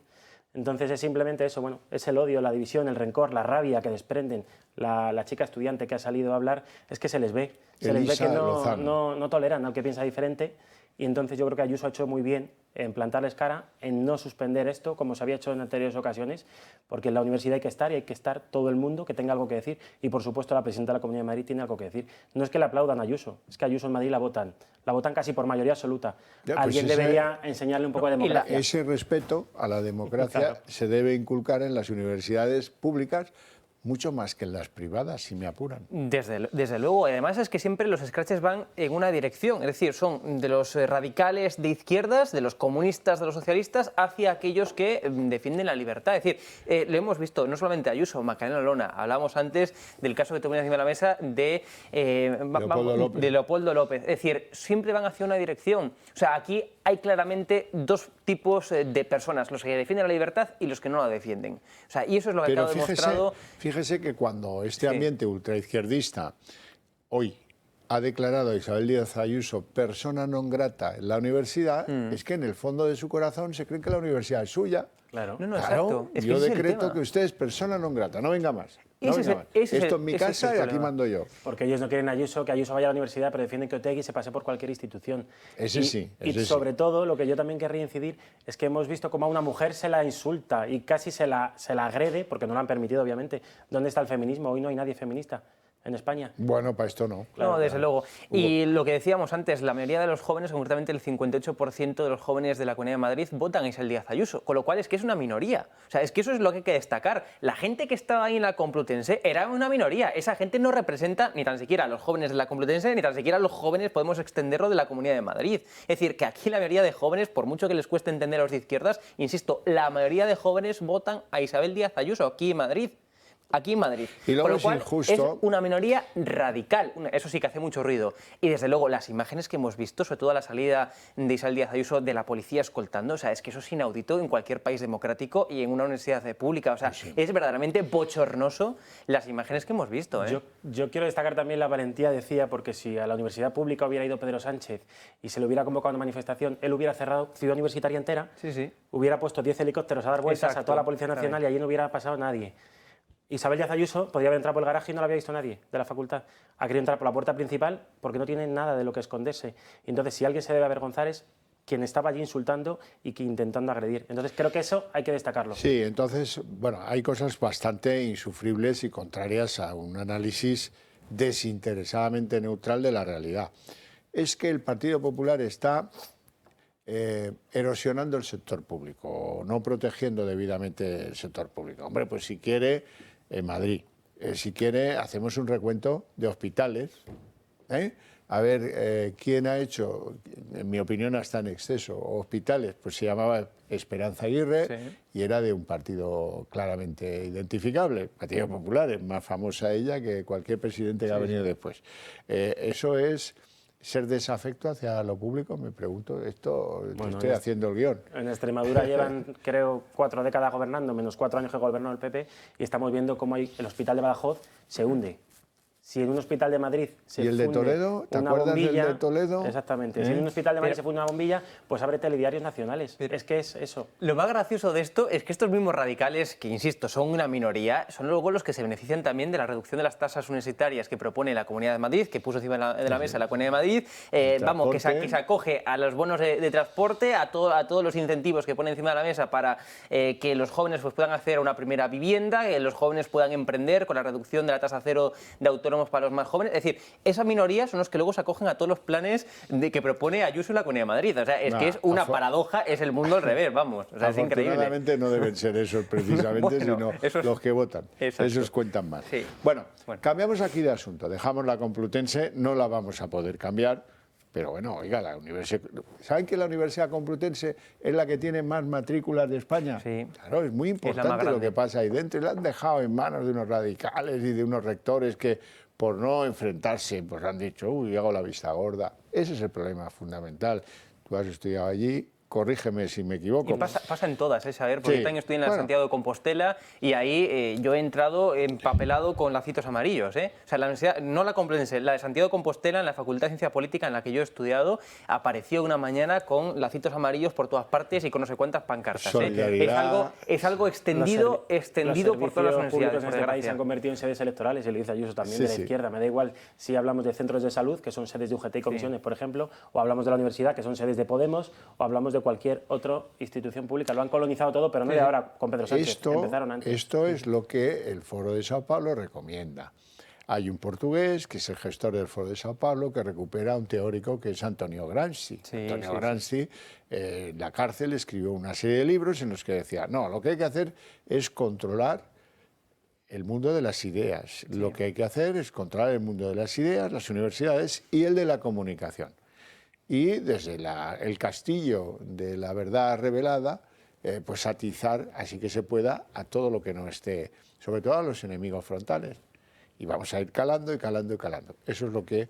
Entonces es simplemente eso, bueno, es el odio, la división, el rencor, la rabia que desprenden la chica estudiante que ha salido a hablar, es que se les ve que no toleran al que piensa diferente, y entonces yo creo que Ayuso ha hecho muy bien en plantarles cara, en no suspender esto como se había hecho en anteriores ocasiones, porque en la universidad hay que estar y hay que estar todo el mundo que tenga algo que decir, y por supuesto la presidenta de la Comunidad de Madrid tiene algo que decir. No es que le aplaudan a Ayuso, es que Ayuso en Madrid la votan casi por mayoría absoluta. Ya, pues alguien debería enseñarle un poco de democracia. Ese respeto a la democracia se debe inculcar en las universidades públicas, mucho más que en las privadas, si me apuran. Desde luego, y además es que siempre los escraches van en una dirección, es decir, son de los radicales de izquierdas, de los comunistas, de los socialistas, hacia aquellos que defienden la libertad. Es decir, lo hemos visto no solamente a Ayuso, Macarena Olona, hablábamos antes del caso que te ponía encima de la mesa de Leopoldo López. Es decir, siempre van hacia una dirección. O sea, aquí hay claramente dos tipos de personas, los que defienden la libertad y los que no la defienden. O sea, y eso es lo que ha quedado demostrado. Fíjese que cuando este ambiente ultraizquierdista hoy ha declarado a Isabel Díaz Ayuso persona non grata en la universidad, es que en el fondo de su corazón se cree que la universidad es suya. Claro, exacto. Es yo decreto que usted es persona non grata, no venga más. Esto es mi casa y aquí mando yo. Porque ellos no quieren que Ayuso vaya a la universidad, pero defienden que Otegi se pase por cualquier institución. Y sobre todo, lo que yo también querría incidir es que hemos visto cómo a una mujer se la insulta y casi se la agrede, porque no lo han permitido, obviamente. ¿Dónde está el feminismo? Hoy no hay nadie feminista en España. Bueno, para esto no. Claro, desde luego. Y lo que decíamos antes, la mayoría de los jóvenes, concretamente el 58% de los jóvenes de la Comunidad de Madrid, votan a Isabel Díaz Ayuso, con lo cual es que es una minoría. O sea, es que eso es lo que hay que destacar. La gente que estaba ahí en la Complutense era una minoría. Esa gente no representa ni tan siquiera a los jóvenes de la Complutense, ni tan siquiera a los jóvenes, podemos extenderlo, de la Comunidad de Madrid. Es decir, que aquí la mayoría de jóvenes, por mucho que les cueste entender a los de izquierdas, insisto, la mayoría de jóvenes votan a Isabel Díaz Ayuso aquí en Madrid. aquí en Madrid. Y luego Con lo es cual injusto. es una minoría radical, eso sí que hace mucho ruido. Y desde luego las imágenes que hemos visto, sobre todo a la salida de Isabel Díaz Ayuso de la policía escoltando, o sea, es que eso es inaudito en cualquier país democrático y en una universidad pública. O sea, es verdaderamente bochornoso las imágenes que hemos visto. Yo quiero destacar también la valentía, decía, porque si a la universidad pública hubiera ido Pedro Sánchez y se le hubiera convocado a una manifestación, él hubiera cerrado Ciudad Universitaria entera, hubiera puesto 10 helicópteros a dar vueltas a toda la Policía Nacional y allí no hubiera pasado nadie. Isabel Díaz Ayuso podría haber entrado por el garaje y no lo había visto nadie de la facultad. Ha querido entrar por la puerta principal porque no tiene nada de lo que esconderse. Y entonces, si alguien se debe avergonzar es quien estaba allí insultando y que intentando agredir. Entonces, creo que eso hay que destacarlo. Sí, entonces, bueno, hay cosas bastante insufribles y contrarias a un análisis desinteresadamente neutral de la realidad. Es que el Partido Popular está erosionando el sector público, no protegiendo debidamente el sector público. Hombre, pues si quiere, en Madrid, si quiere, hacemos un recuento de hospitales, a ver quién ha hecho, en mi opinión hasta en exceso, hospitales, pues se llamaba Esperanza Aguirre y era de un partido claramente identificable, Partido Popular, es más famosa ella que cualquier presidente que ha venido después. Eso es ser desafecto hacia lo público, me pregunto, estoy haciendo el guión. En Extremadura llevan, creo, 4 décadas gobernando, menos 4 años que gobernó el PP, y estamos viendo cómo el hospital de Badajoz se hunde. Si en un hospital de Madrid se ¿Y el de Toledo? ¿Te acuerdas del de Toledo? Exactamente. Si en un hospital de Madrid se funde una bombilla, pues abre telediarios nacionales. Es que es eso. Lo más gracioso de esto es que estos mismos radicales, que insisto, son una minoría, son luego los que se benefician también de la reducción de las tasas universitarias que propone la Comunidad de Madrid, que puso encima de la mesa la Comunidad de Madrid, vamos, que se acoge a los bonos de transporte, a todos los incentivos que pone encima de la mesa para que los jóvenes pues, puedan acceder a una primera vivienda, que los jóvenes puedan emprender con la reducción de la tasa cero de autónomos para los más jóvenes. Es decir, esa minoría son los que luego se acogen a todos los planes que propone Ayuso y la Comunidad de Madrid. O sea, es que es una paradoja, es el mundo al revés, vamos. O sea, es increíble. Afortunadamente no deben ser esos precisamente, bueno, sino los que votan. Exacto. Esos cuentan más. Sí. Bueno, cambiamos aquí de asunto. Dejamos la Complutense, no la vamos a poder cambiar. Pero bueno, oiga, la universidad... ¿Saben que la Universidad Complutense es la que tiene más matrículas de España? Sí. Claro, es muy importante lo que pasa ahí dentro. Y la han dejado en manos de unos radicales y de unos rectores que, por no enfrentarse, pues han dicho, uy, hago la vista gorda. Ese es el problema fundamental. Tú has estudiado allí, corrígeme si me equivoco. Y pasa en todas, Xavier, porque yo también estoy en la Santiago de Compostela y ahí yo he entrado empapelado con lacitos amarillos. O sea, la universidad, no la Complutense, la de Santiago de Compostela, en la Facultad de Ciencia Política en la que yo he estudiado, apareció una mañana con lacitos amarillos por todas partes y con no sé cuántas pancartas. Es algo extendido por todas las universidades. En este país se han convertido en sedes electorales, y lo dice Ayuso también de la izquierda. Me da igual si hablamos de centros de salud, que son sedes de UGT y comisiones, por ejemplo, o hablamos de la universidad, que son sedes de Podemos, o hablamos de cualquier otra institución pública. Lo han colonizado todo, pero no de ahora con Pedro Sánchez. Empezaron antes. Esto es lo que el Foro de Sao Paulo recomienda. Hay un portugués, que es el gestor del Foro de Sao Paulo, que recupera a un teórico que es Antonio Gramsci. Antonio Gramsci, en la cárcel, escribió una serie de libros en los que decía, no, lo que hay que hacer es controlar el mundo de las ideas. Lo que hay que hacer es controlar el mundo de las ideas, las universidades y el de la comunicación. Y desde el castillo de la verdad revelada, pues atizar, así que se pueda, a todo lo que no esté, sobre todo a los enemigos frontales. Y vamos a ir calando y calando y calando. Eso es lo que,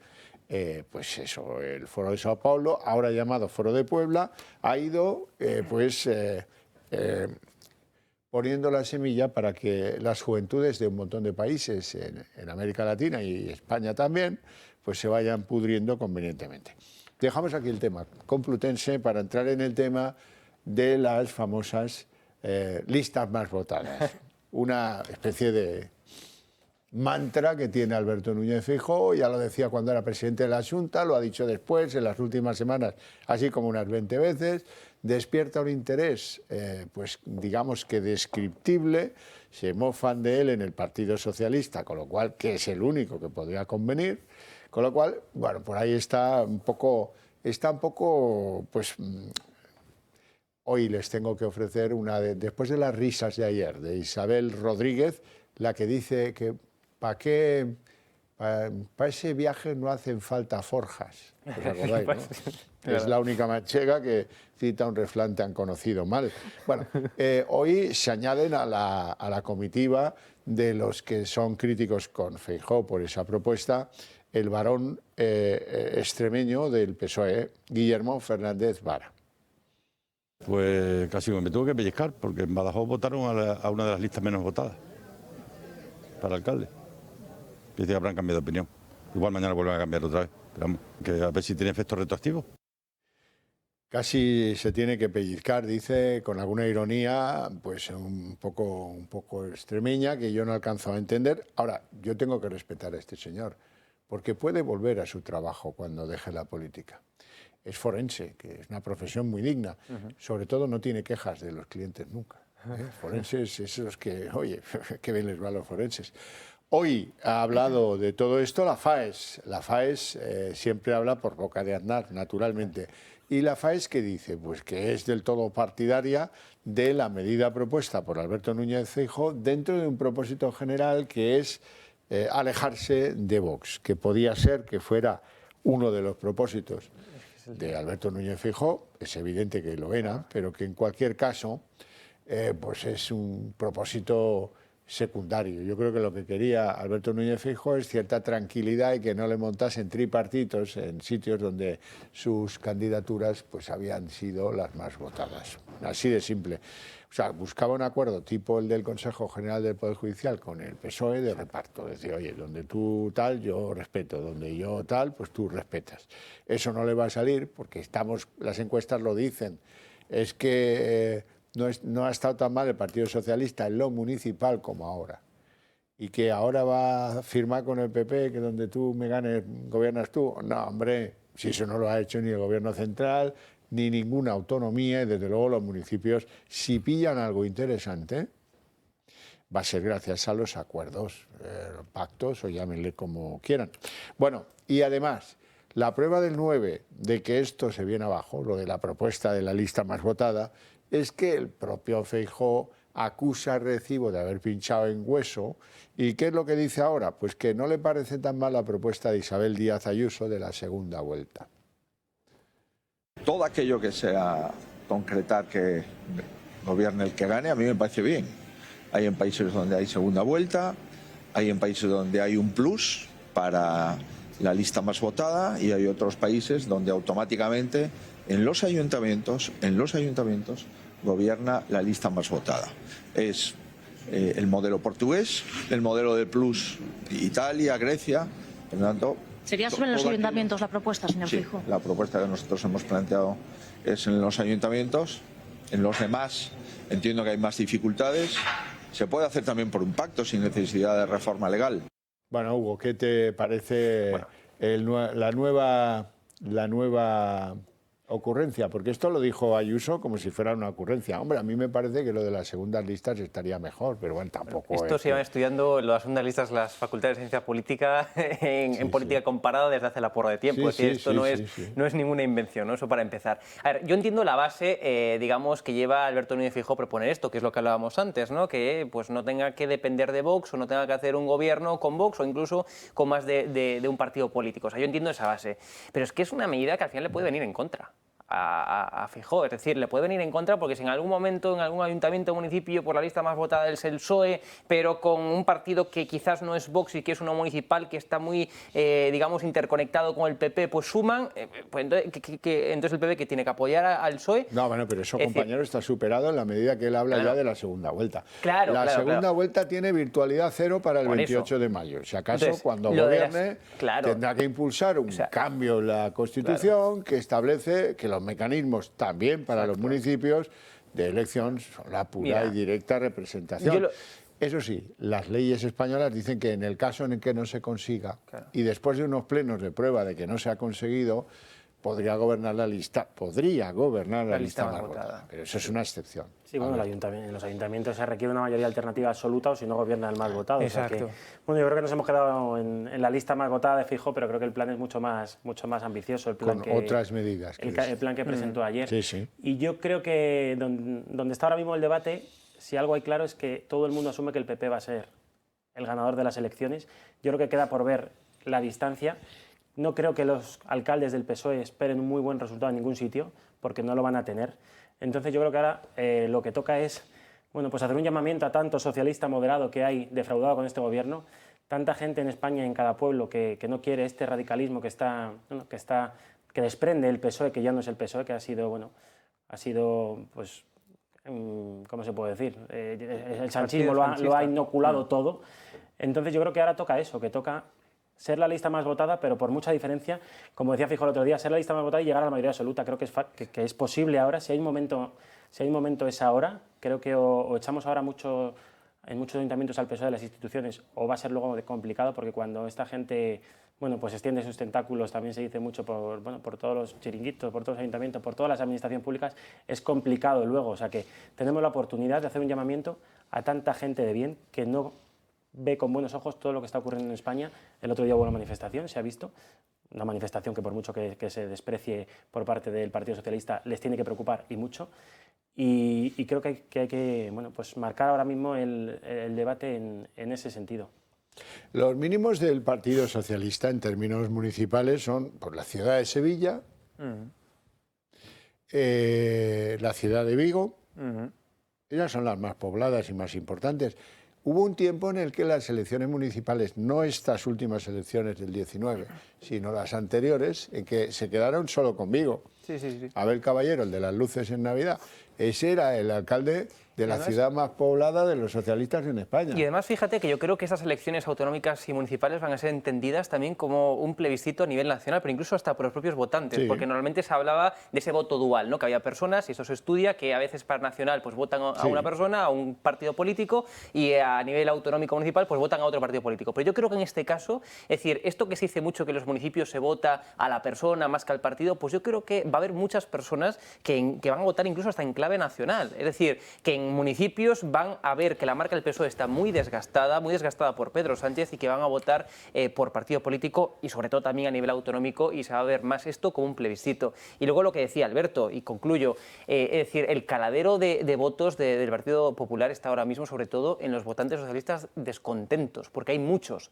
pues eso, el Foro de Sao Paulo, ahora llamado Foro de Puebla, ha ido, poniendo la semilla para que las juventudes de un montón de países en América Latina y España también, pues se vayan pudriendo convenientemente. Dejamos aquí el tema complutense para entrar en el tema de las famosas listas más votadas. Una especie de mantra que tiene Alberto Núñez Feijóo, ya lo decía cuando era presidente de la Xunta, lo ha dicho después, en las últimas semanas, así como unas 20 veces, despierta un interés, pues digamos que descriptible, se mofan de él en el Partido Socialista, con lo cual, que es el único que podría convenir. Con lo cual, bueno, por ahí está un poco, pues, hoy les tengo que ofrecer después de las risas de ayer, de Isabel Rodríguez, la que dice que para ese viaje no hacen falta forjas. ¿Os acordáis, no? Es la única manchega que cita un refrán tan conocido mal. Bueno, hoy se añaden a la comitiva de los que son críticos con Feijóo por esa propuesta, el varón extremeño del PSOE, Guillermo Fernández Vara. Pues casi me tuve que pellizcar, porque en Badajoz votaron a una de las listas menos votadas para alcalde. Dice que habrán cambiado de opinión. Igual mañana vuelven a cambiar otra vez, pero vamos, que a ver si tiene efectos retroactivos. Casi se tiene que pellizcar, dice, con alguna ironía, pues un poco extremeña, que yo no alcanzo a entender. Ahora, yo tengo que respetar a este señor, porque puede volver a su trabajo cuando deje la política. Es forense, que es una profesión muy digna. Sobre todo no tiene quejas de los clientes nunca. Forenses, esos que, oye, qué bien les va a los forenses. Hoy ha hablado de todo esto la FAES. La FAES siempre habla por boca de Aznar, naturalmente. ¿Y la FAES qué dice? Pues que es del todo partidaria de la medida propuesta por Alberto Núñez Feijóo dentro de un propósito general que es alejarse de Vox, que podía ser que fuera uno de los propósitos de Alberto Núñez Feijóo, es evidente que lo era, pero que en cualquier caso pues es un propósito secundario. Yo creo que lo que quería Alberto Núñez Feijóo es cierta tranquilidad y que no le montasen tripartitos en sitios donde sus candidaturas pues habían sido las más votadas. Así de simple. O sea, buscaba un acuerdo tipo el del Consejo General del Poder Judicial con el PSOE de reparto. Decir, oye, donde tú tal, yo respeto, donde yo tal, pues tú respetas. Eso no le va a salir porque las encuestas lo dicen. Es que no ha estado tan mal el Partido Socialista en lo municipal como ahora. Y que ahora va a firmar con el PP que donde tú me ganes, gobiernas tú. No, hombre, si eso no lo ha hecho ni el Gobierno central, ni ninguna autonomía, y desde luego los municipios, si pillan algo interesante, va a ser gracias a los acuerdos, pactos o llámenle como quieran. Bueno, y además, la prueba del 9 de que esto se viene abajo, lo de la propuesta de la lista más votada, es que el propio Feijóo acusa a Recibo de haber pinchado en hueso. ¿Y qué es lo que dice ahora? Pues que no le parece tan mal la propuesta de Isabel Díaz Ayuso de la segunda vuelta. Todo aquello que sea concretar que gobierne el que gane, a mí me parece bien. Hay en países donde hay segunda vuelta, hay en países donde hay un plus para la lista más votada y hay otros países donde automáticamente en los ayuntamientos gobierna la lista más votada. Es el modelo portugués, el modelo del plus Italia, Grecia, por lo tanto... ¿Sería sobre los ayuntamientos la propuesta, señor Feijóo? Sí, la propuesta que nosotros hemos planteado es en los ayuntamientos. En los demás entiendo que hay más dificultades. Se puede hacer también por un pacto sin necesidad de reforma legal. Bueno, Hugo, ¿qué te parece la nueva ocurrencia? Porque esto lo dijo Ayuso como si fuera una ocurrencia. Hombre, a mí me parece que lo de las segundas listas estaría mejor, pero bueno, tampoco... Esto se llevan estudiando las segundas listas las facultades de ciencia política en política comparada desde hace la porra de tiempo. Es decir, esto no es ninguna invención, ¿no? Eso para empezar. A ver, yo entiendo la base, digamos, que lleva Alberto Núñez Feijóo a proponer esto, que es lo que hablábamos antes, ¿no? Que pues no tenga que depender de Vox o no tenga que hacer un gobierno con Vox o incluso con más de un partido político. O sea, yo entiendo esa base. Pero es que es una medida que al final le puede venir en contra a Feijóo, es decir, le puede venir en contra porque si en algún momento en algún ayuntamiento o municipio por la lista más votada es el PSOE, pero con un partido que quizás no es Vox y que es uno municipal que está muy, digamos, interconectado con el PP, pues suman, pues entonces el PP que tiene que apoyar al PSOE... No, bueno, pero eso, compañero, está superado en la medida que él habla ya de la segunda vuelta. La segunda vuelta tiene virtualidad cero para el 28 de mayo. Si acaso, entonces, cuando gobierne, tendrá que impulsar un cambio en la Constitución que establece que los mecanismos también para los municipios de elección son la pura y directa representación. Eso sí, las leyes españolas dicen que en el caso en el que no se consiga y después de unos plenos de prueba de que no se ha conseguido, podría gobernar la lista más votada. Pero eso es una excepción. Sí, bueno, en los ayuntamientos se requiere una mayoría alternativa absoluta o si no gobierna el más votado. Exacto. O sea que, bueno, yo creo que nos hemos quedado en la lista más votada de Feijóo, pero creo que el plan es mucho más ambicioso. El plan con otras medidas. El plan que presentó ayer. Sí, sí. Y yo creo que donde está ahora mismo el debate, si algo hay claro es que todo el mundo asume que el PP va a ser el ganador de las elecciones. Yo creo que queda por ver la distancia. No creo que los alcaldes del PSOE esperen un muy buen resultado en ningún sitio, porque no lo van a tener. Entonces yo creo que ahora lo que toca es pues hacer un llamamiento a tanto socialista moderado que hay defraudado con este gobierno, tanta gente en España, en cada pueblo, que no quiere este radicalismo que desprende el PSOE, que ya no es el PSOE, que ha sido, pues, ¿cómo se puede decir? El sanchismo lo ha inoculado todo. Entonces yo creo que ahora toca eso, que toca ser la lista más votada, pero por mucha diferencia, como decía Feijóo el otro día, ser la lista más votada y llegar a la mayoría absoluta. Creo que es posible ahora, si hay un momento es ahora. Creo que o echamos ahora en muchos ayuntamientos al PSOE de las instituciones, o va a ser luego complicado, porque cuando esta gente pues extiende sus tentáculos, también se dice mucho por todos los chiringuitos, por todos los ayuntamientos, por todas las administraciones públicas, es complicado luego. O sea que tenemos la oportunidad de hacer un llamamiento a tanta gente de bien que no ve con buenos ojos todo lo que está ocurriendo en España. El otro día hubo una manifestación, se ha visto, una manifestación que por mucho que se desprecie por parte del Partido Socialista les tiene que preocupar y mucho. Y creo que hay que pues marcar ahora mismo el debate en ese sentido. Los mínimos del Partido Socialista en términos municipales son por la ciudad de Sevilla, la ciudad de Vigo, ellas son las más pobladas y más importantes. Hubo un tiempo en el que las elecciones municipales, no estas últimas elecciones del 19, sino las anteriores, en que se quedaron solo con Vigo. Sí. Abel Caballero, el de las luces en Navidad, ese era el alcalde de la ciudad más poblada de los socialistas en España. Y además, fíjate que yo creo que esas elecciones autonómicas y municipales van a ser entendidas también como un plebiscito a nivel nacional, pero incluso hasta por los propios votantes, porque normalmente se hablaba de ese voto dual, ¿no? Que había personas, y eso se estudia, que a veces para nacional pues votan a una persona, a un partido político, y a nivel autonómico municipal pues votan a otro partido político. Pero yo creo que en este caso, es decir, esto que se dice mucho que en los municipios se vota a la persona más que al partido, pues yo creo que va a haber muchas personas que van a votar incluso hasta en clave nacional. Es decir, que en municipios van a ver que la marca del PSOE está muy desgastada por Pedro Sánchez, y que van a votar por partido político y sobre todo también a nivel autonómico, y se va a ver más esto como un plebiscito. Y luego lo que decía Alberto, y concluyo, es decir, el caladero de votos del Partido Popular está ahora mismo sobre todo en los votantes socialistas descontentos, porque hay muchos,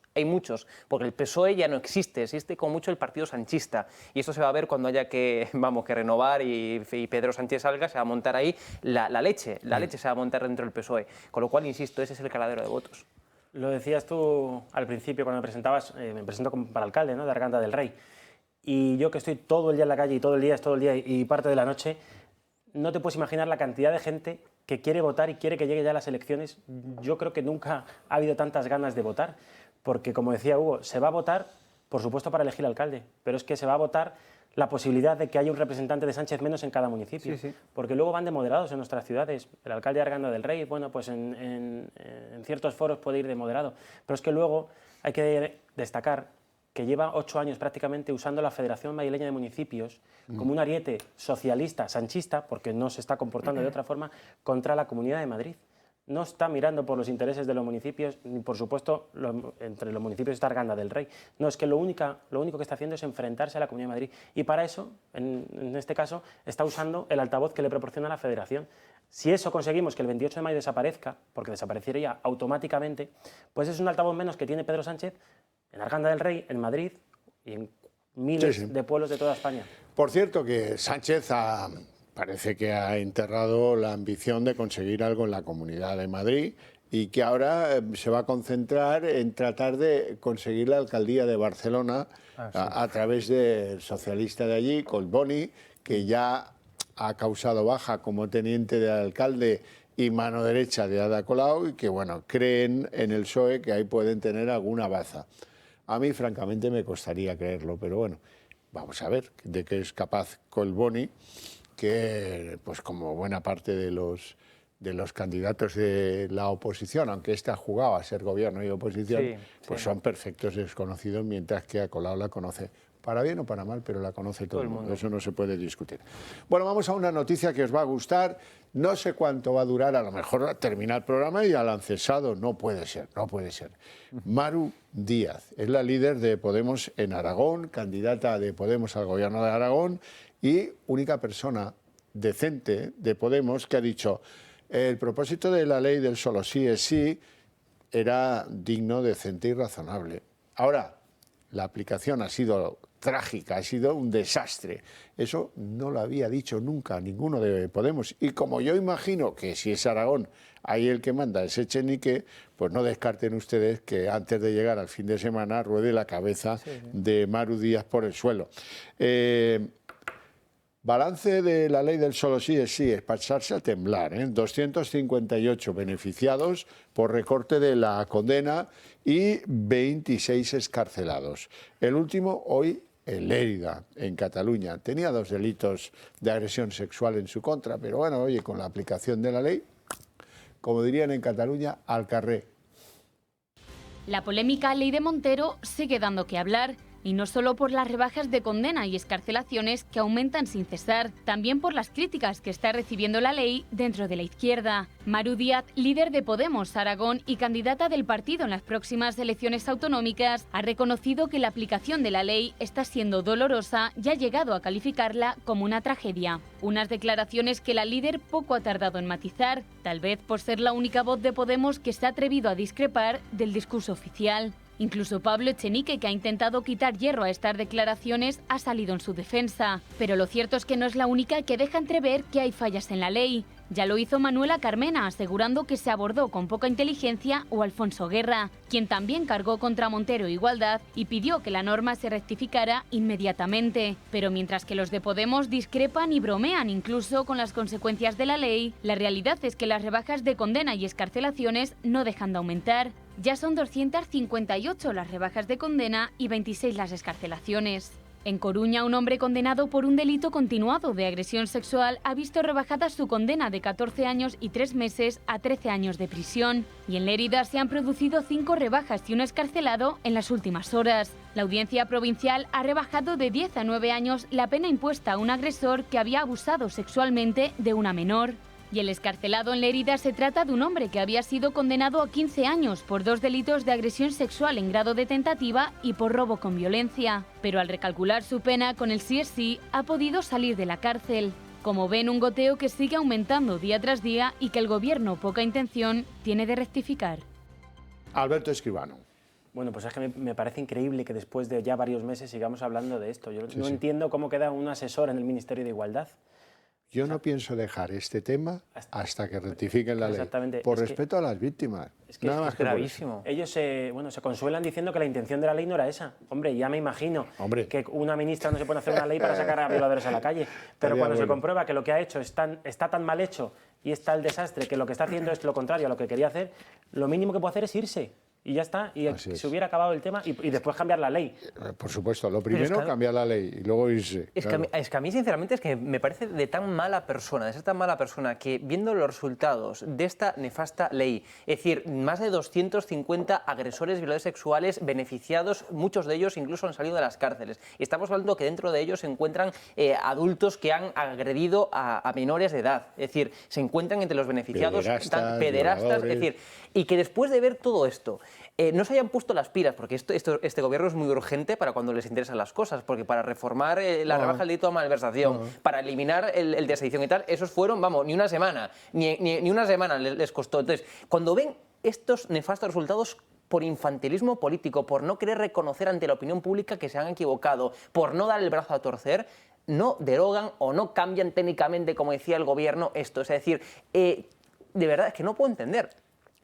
porque el PSOE ya no existe como mucho el partido sanchista, y esto se va a ver cuando haya que renovar y Pedro Sánchez salga, se va a montar ahí la leche se va a montar dentro del PSOE, con lo cual, insisto, ese es el caladero de votos. Lo decías tú al principio cuando me presentabas, me presento para alcalde, ¿no?, de Arganda del Rey, y yo que estoy todo el día en la calle, y todo el día y parte de la noche, no te puedes imaginar la cantidad de gente que quiere votar y quiere que llegue ya las elecciones. Yo creo que nunca ha habido tantas ganas de votar, porque como decía Hugo, se va a votar, por supuesto, para elegir alcalde, pero es que se va a votar la posibilidad de que haya un representante de Sánchez menos en cada municipio, porque luego van de moderados en nuestras ciudades. El alcalde de Arganda del Rey, pues en ciertos foros puede ir de moderado, pero es que luego hay que destacar que lleva 8 años prácticamente usando la Federación Madrileña de Municipios como un ariete socialista, sanchista, porque no se está comportando de otra forma, contra la Comunidad de Madrid. No está mirando por los intereses de los municipios, ni por supuesto entre los municipios está Arganda del Rey. No, es que lo único que está haciendo es enfrentarse a la Comunidad de Madrid. Y para eso, en este caso, está usando el altavoz que le proporciona la Federación. Si eso conseguimos que el 28 de mayo desaparezca, porque desaparecería automáticamente, pues es un altavoz menos que tiene Pedro Sánchez en Arganda del Rey, en Madrid y en miles de pueblos de toda España. Por cierto, que Sánchez parece que ha enterrado la ambición de conseguir algo en la Comunidad de Madrid, y que ahora se va a concentrar en tratar de conseguir la alcaldía de Barcelona a través del socialista de allí, Collboni, que ya ha causado baja como teniente de alcalde y mano derecha de Ada Colau, y que creen en el PSOE que ahí pueden tener alguna baza. A mí, francamente, me costaría creerlo, pero bueno, vamos a ver de qué es capaz Collboni, que, pues como buena parte de los candidatos de la oposición, aunque esta jugaba a ser gobierno y oposición, son perfectos desconocidos, mientras que a Colau la conoce, para bien o para mal, pero la conoce todo el mundo. Eso no se puede discutir. Bueno, vamos a una noticia que os va a gustar. No sé cuánto va a durar, a lo mejor termina el programa y ya la han cesado. No puede ser. Maru Díaz es la líder de Podemos en Aragón, candidata de Podemos al gobierno de Aragón, y única persona decente de Podemos que ha dicho: el propósito de la ley del solo sí es sí era digno, decente y razonable. Ahora, la aplicación ha sido trágica, ha sido un desastre. Eso no lo había dicho nunca ninguno de Podemos. Y como yo imagino que si es Aragón, ahí el que manda es Echenique, pues no descarten ustedes que antes de llegar al fin de semana ruede la cabeza de Maru Díaz por el suelo. Balance de la ley del solo sí es para echarse a temblar, 258 beneficiados por recorte de la condena y 26 excarcelados. El último hoy en Lérida, en Cataluña. Tenía 2 delitos de agresión sexual en su contra, pero bueno, oye, con la aplicación de la ley, como dirían en Cataluña, al carrer. La polémica ley de Montero sigue dando que hablar. Y no solo por las rebajas de condena y excarcelaciones que aumentan sin cesar, también por las críticas que está recibiendo la ley dentro de la izquierda. Maru Díaz, líder de Podemos Aragón y candidata del partido en las próximas elecciones autonómicas, ha reconocido que la aplicación de la ley está siendo dolorosa y ha llegado a calificarla como una tragedia. Unas declaraciones que la líder poco ha tardado en matizar, tal vez por ser la única voz de Podemos que se ha atrevido a discrepar del discurso oficial. Incluso Pablo Echenique, que ha intentado quitar hierro a estas declaraciones, ha salido en su defensa. Pero lo cierto es que no es la única que deja entrever que hay fallas en la ley. Ya lo hizo Manuela Carmena, asegurando que se abordó con poca inteligencia, o Alfonso Guerra, quien también cargó contra Montero e Igualdad y pidió que la norma se rectificara inmediatamente. Pero mientras que los de Podemos discrepan y bromean incluso con las consecuencias de la ley, la realidad es que las rebajas de condena y excarcelaciones no dejan de aumentar. Ya son 258 las rebajas de condena y 26 las excarcelaciones. En Coruña, un hombre condenado por un delito continuado de agresión sexual ha visto rebajada su condena de 14 años y 3 meses a 13 años de prisión. Y en Lérida se han producido 5 rebajas y un excarcelado en las últimas horas. La Audiencia Provincial ha rebajado de 10 a 9 años la pena impuesta a un agresor que había abusado sexualmente de una menor. Y el excarcelado en Lérida se trata de un hombre que había sido condenado a 15 años por 2 delitos de agresión sexual en grado de tentativa y por robo con violencia. Pero al recalcular su pena con el sí es sí, ha podido salir de la cárcel. Como ven, un goteo que sigue aumentando día tras día y que el Gobierno, poca intención, tiene de rectificar. Alberto Escribano. Bueno, pues es que me parece increíble que después de ya varios meses sigamos hablando de esto. Yo no entiendo cómo queda un asesor en el Ministerio de Igualdad. Yo no pienso dejar este tema hasta que rectifiquen la ley, por respeto a las víctimas. Es que nada es más gravísimo. Ellos se consuelan diciendo que la intención de la ley no era esa. Hombre, ya me imagino que una ministra no se puede hacer una ley para sacar a violadores a la calle. Pero cuando se comprueba que lo que ha hecho está tan mal hecho y está el desastre, que lo que está haciendo es lo contrario a lo que quería hacer, lo mínimo que puede hacer es irse. Y ya está, y se hubiera acabado el tema y después cambiar la ley. Por supuesto, lo primero cambiar la ley y luego irse. Es que a mí, sinceramente, es que me parece de tan mala persona, de ser tan mala persona, que viendo los resultados de esta nefasta ley, es decir, más de 250 agresores, violadores sexuales beneficiados, muchos de ellos incluso han salido de las cárceles. Y estamos hablando que dentro de ellos se encuentran adultos que han agredido a menores de edad. Es decir, se encuentran entre los beneficiados pederastas, es decir, y que después de ver todo esto, no se hayan puesto las pilas, porque este gobierno es muy urgente para cuando les interesan las cosas, porque para reformar la rebaja del delito de malversación, para eliminar el de sedición y tal, esos fueron, vamos, ni una semana les costó. Entonces, cuando ven estos nefastos resultados por infantilismo político, por no querer reconocer ante la opinión pública que se han equivocado, por no dar el brazo a torcer, no derogan o no cambian técnicamente, como decía el gobierno, esto. Es decir, de verdad, es que no puedo entender.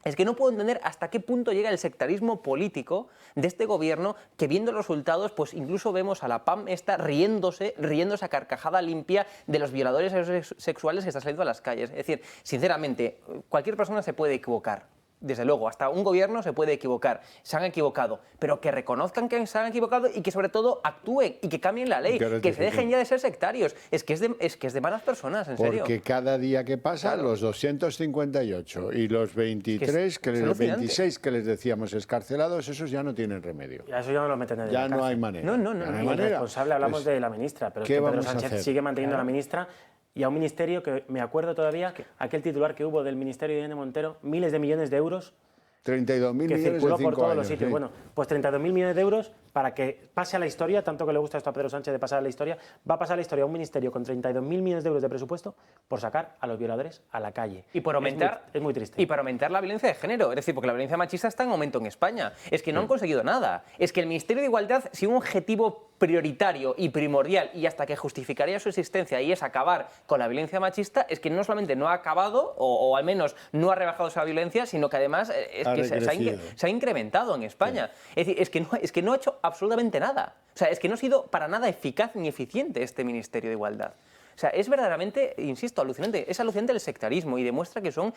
Es que no puedo entender hasta qué punto llega el sectarismo político de este gobierno, que viendo los resultados, pues incluso vemos a la PAM riéndose a carcajada limpia de los violadores sexuales que están saliendo a las calles. Es decir, sinceramente, cualquier persona se puede equivocar. Desde luego, hasta un gobierno se puede equivocar, se han equivocado, pero que reconozcan que se han equivocado y que sobre todo actúen y que cambien la ley, que se dejen ya de ser sectarios. Es que es de malas personas, en serio. Porque cada día que pasa, los 258 y los 23, 26 que les decíamos excarcelados, esos ya no tienen remedio. Ya eso ya no lo meten en la cárcel. No hay manera. No hay manera. Responsable, hablamos de la ministra, pero es que Pedro Sánchez sigue manteniendo a la ministra y a un ministerio que me acuerdo todavía, aquel titular que hubo del ministerio de Irene Montero, miles de millones de euros 32.000 millones que circuló en 5 por todos años, los sitios. sí. Bueno, pues 32.000 millones de euros para que pase a la historia, tanto que le gusta esto a Pedro Sánchez de pasar a la historia, va a pasar a la historia un ministerio con 32.000 millones de euros de presupuesto por sacar a los violadores a la calle. Y por aumentar, es muy triste. Y para aumentar la violencia de género, es decir, porque la violencia machista está en aumento en España. Es que no han conseguido nada. Es que el Ministerio de Igualdad, si un objetivo prioritario y primordial y hasta que justificaría su existencia, y es acabar con la violencia machista, es que no solamente no ha acabado o al menos no ha rebajado esa violencia, sino que además es que se ha incrementado en España. Sí. Es decir, es que no ha hecho absolutamente nada. O sea, es que no ha sido para nada eficaz ni eficiente este Ministerio de Igualdad. O sea, es verdaderamente, insisto, alucinante. Es alucinante el sectarismo y demuestra que son,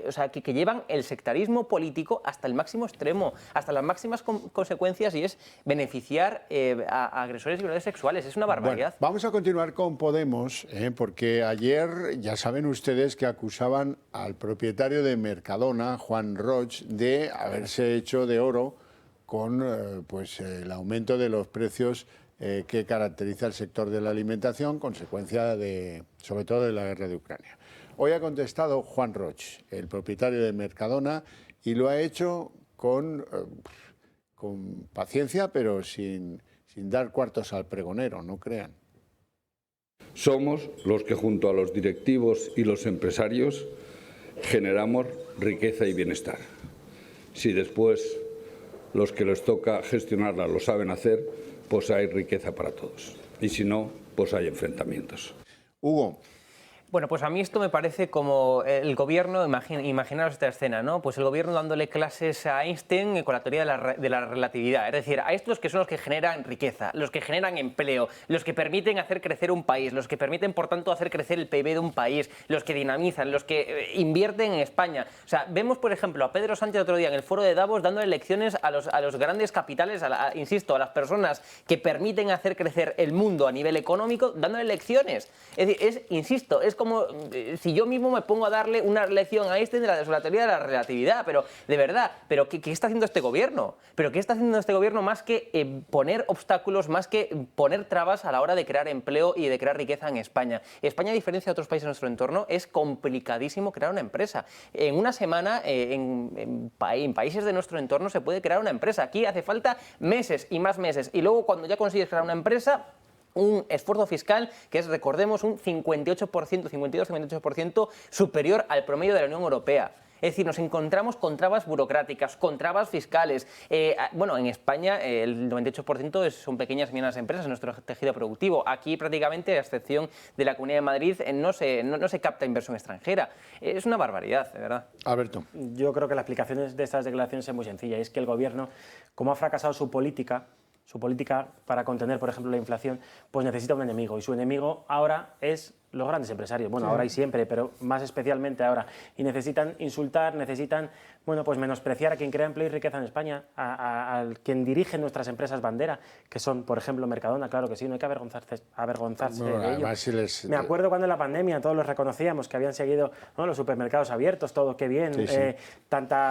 o sea, que llevan el sectarismo político hasta el máximo extremo, hasta las máximas consecuencias, y es beneficiar a agresores y violadores sexuales. Es una barbaridad. Bueno, vamos a continuar con Podemos, porque ayer ya saben ustedes que acusaban al propietario de Mercadona, Juan Roig, de haberse hecho de oro con pues, el aumento de los precios que caracteriza el sector de la alimentación, consecuencia sobre todo de la guerra de Ucrania. Hoy ha contestado Juan Roig, el propietario de Mercadona, y lo ha hecho con paciencia, pero sin dar cuartos al pregonero, no crean. Somos los que junto a los directivos y los empresarios generamos riqueza y bienestar. Si después los que les toca gestionarla lo saben hacer, pues hay riqueza para todos. Y si no, pues hay enfrentamientos. Hugo. Bueno, pues a mí esto me parece como el gobierno, imaginaros esta escena, ¿no? Pues el gobierno dándole clases a Einstein con la teoría de la relatividad. Es decir, a estos que son los que generan riqueza, los que generan empleo, los que permiten hacer crecer un país, los que permiten, por tanto, hacer crecer el PIB de un país, los que dinamizan, los que invierten en España. O sea, vemos, por ejemplo, a Pedro Sánchez otro día en el foro de Davos dándole lecciones a los grandes capitales, insisto, a las personas que permiten hacer crecer el mundo a nivel económico, dándole lecciones. Es decir, insisto, es como si yo mismo me pongo a darle una lección a Einstein de la teoría de la relatividad, pero de verdad, ¿pero qué está haciendo este gobierno? ¿Pero qué está haciendo este gobierno más que poner obstáculos, más que poner trabas a la hora de crear empleo y de crear riqueza en España? España, a diferencia de otros países de nuestro entorno, es complicadísimo crear una empresa. En una semana, en países de nuestro entorno se puede crear una empresa. Aquí hace falta meses y más meses, y luego cuando ya consigues crear una empresa, un esfuerzo fiscal que es, recordemos, un 52-58% superior al promedio de la Unión Europea. Es decir, nos encontramos con trabas burocráticas, con trabas fiscales. Bueno, en España el 98% son pequeñas y medianas empresas en nuestro tejido productivo. Aquí prácticamente, a excepción de la Comunidad de Madrid, no se capta inversión extranjera. Es una barbaridad, de verdad. Alberto. Yo creo que la explicación de estas declaraciones es muy sencilla. Es que el Gobierno, como ha fracasado su política para contener, por ejemplo, la inflación, pues necesita un enemigo. Y su enemigo ahora es los grandes empresarios. Bueno, sí, ahora y siempre, pero más especialmente ahora. Y necesitan insultar, necesitan, bueno, pues menospreciar a quien crea empleo y riqueza en España, a quien dirige nuestras empresas bandera, que son, por ejemplo, Mercadona. Claro que sí, no hay que avergonzarse de ello. Me acuerdo cuando en la pandemia todos los reconocíamos, que habían seguido, ¿no?, los supermercados abiertos, todo, qué bien. Sí, sí.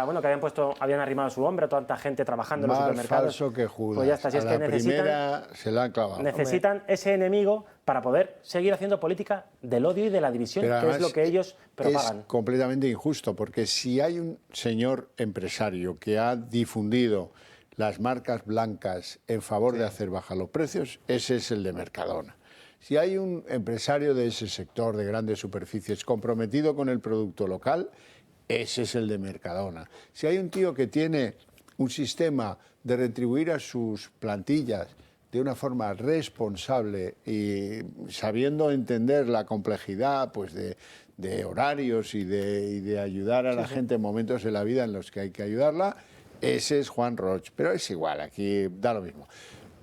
Bueno, que habían arrimado su hombro, tanta gente trabajando en los supermercados. Más falso que Judas. Pues ya está, si es que primera se la han clavado. Necesitan ese enemigo para poder seguir haciendo política del odio y de la división, que es lo que ellos propagan. Es completamente injusto, porque si hay un señor empresario que ha difundido las marcas blancas en favor de hacer bajar los precios, ese es el de Mercadona. Si hay un empresario de ese sector de grandes superficies comprometido con el producto local, ese es el de Mercadona. Si hay un tío que tiene un sistema de retribuir a sus plantillas de una forma responsable y sabiendo entender la complejidad, pues, de horarios y de ayudar a la gente en momentos de la vida en los que hay que ayudarla, ese es Juan Roig. Pero es igual, aquí da lo mismo.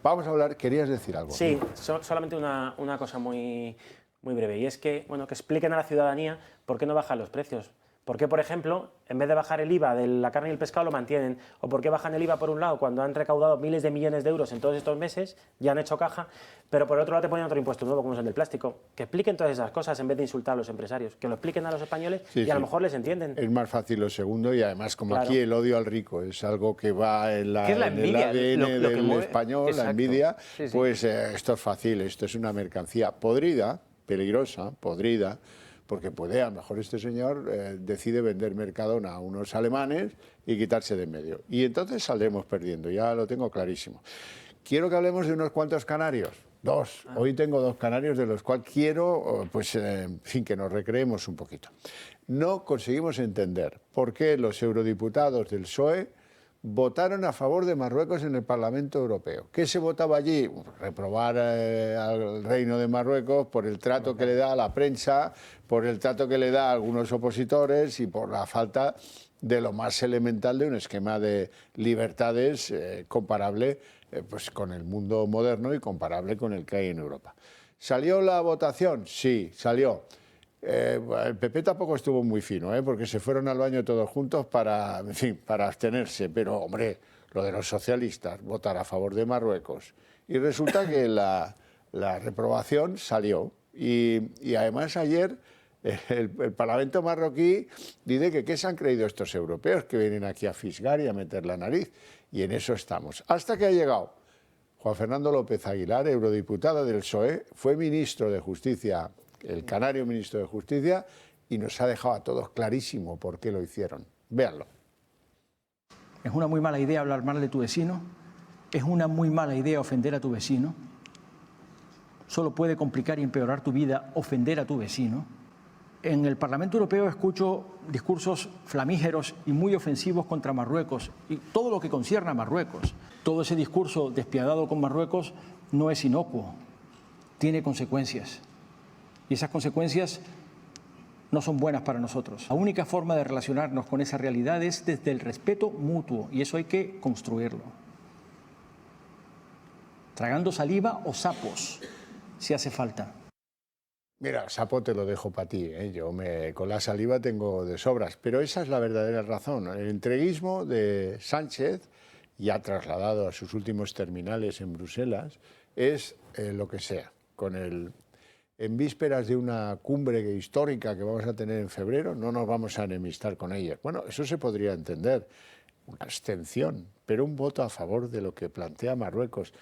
Vamos a hablar, ¿querías decir algo? Sí, solamente una cosa muy breve, y es que, bueno, que expliquen a la ciudadanía por qué no bajan los precios. ¿Por qué, por ejemplo, en vez de bajar el IVA de la carne y el pescado, lo mantienen? ¿O por qué bajan el IVA por un lado cuando han recaudado miles de millones de euros en todos estos meses, ya han hecho caja, pero por otro lado te ponen otro impuesto nuevo, como es el del plástico? Que expliquen todas esas cosas en vez de insultar a los empresarios, que lo expliquen a los españoles y a lo mejor les entienden. Es más fácil lo segundo, y además, como aquí el odio al rico es algo que va en el ADN del español, exacto, la envidia, pues esto es fácil, esto es una mercancía podrida, peligrosa, podrida, porque puede, a lo mejor este señor decide vender Mercadona a unos alemanes y quitarse de en medio. Y entonces saldremos perdiendo, ya lo tengo clarísimo. Quiero que hablemos de unos cuantos canarios. Dos. Hoy tengo dos canarios de los cuales quiero, pues, sin que nos recreemos un poquito. No conseguimos entender por qué los eurodiputados del PSOE votaron a favor de Marruecos en el Parlamento Europeo. ¿Qué se votaba allí? Reprobar al Reino de Marruecos por el trato que le da a la prensa, por el trato que le da a algunos opositores y por la falta de lo más elemental de un esquema de libertades comparable pues con el mundo moderno y comparable con el que hay en Europa. ¿Salió la votación? Sí, salió. El PP tampoco estuvo muy fino, porque se fueron al baño todos juntos para, en fin, para abstenerse, pero hombre, lo de los socialistas, votar a favor de Marruecos. Y resulta que la reprobación salió. Y además ayer el Parlamento marroquí dice que ¿qué se han creído estos europeos que vienen aquí a fisgar y a meter la nariz? Y en eso estamos. Hasta que ha llegado Juan Fernando López Aguilar, eurodiputado del PSOE, fue ministro de Justicia, el canario ministro de Justicia, y nos ha dejado a todos clarísimo por qué lo hicieron. Véanlo. Es una muy mala idea hablar mal de tu vecino, es una muy mala idea ofender a tu vecino, solo puede complicar y empeorar tu vida ofender a tu vecino. En el Parlamento Europeo escucho discursos flamígeros y muy ofensivos contra Marruecos y todo lo que concierne a Marruecos. Todo ese discurso despiadado con Marruecos no es inocuo, tiene consecuencias. Y esas consecuencias no son buenas para nosotros. La única forma de relacionarnos con esa realidad es desde el respeto mutuo, y eso hay que construirlo. Tragando saliva o sapos, si hace falta. Mira, sapo te lo dejo para ti, yo con la saliva tengo de sobras, pero esa es la verdadera razón. El entreguismo de Sánchez, ya trasladado a sus últimos terminales en Bruselas, es lo que sea. En vísperas de una cumbre histórica que vamos a tener en febrero, no nos vamos a enemistar con ellos. Bueno, eso se podría entender, una abstención, pero un voto a favor de lo que plantea Marruecos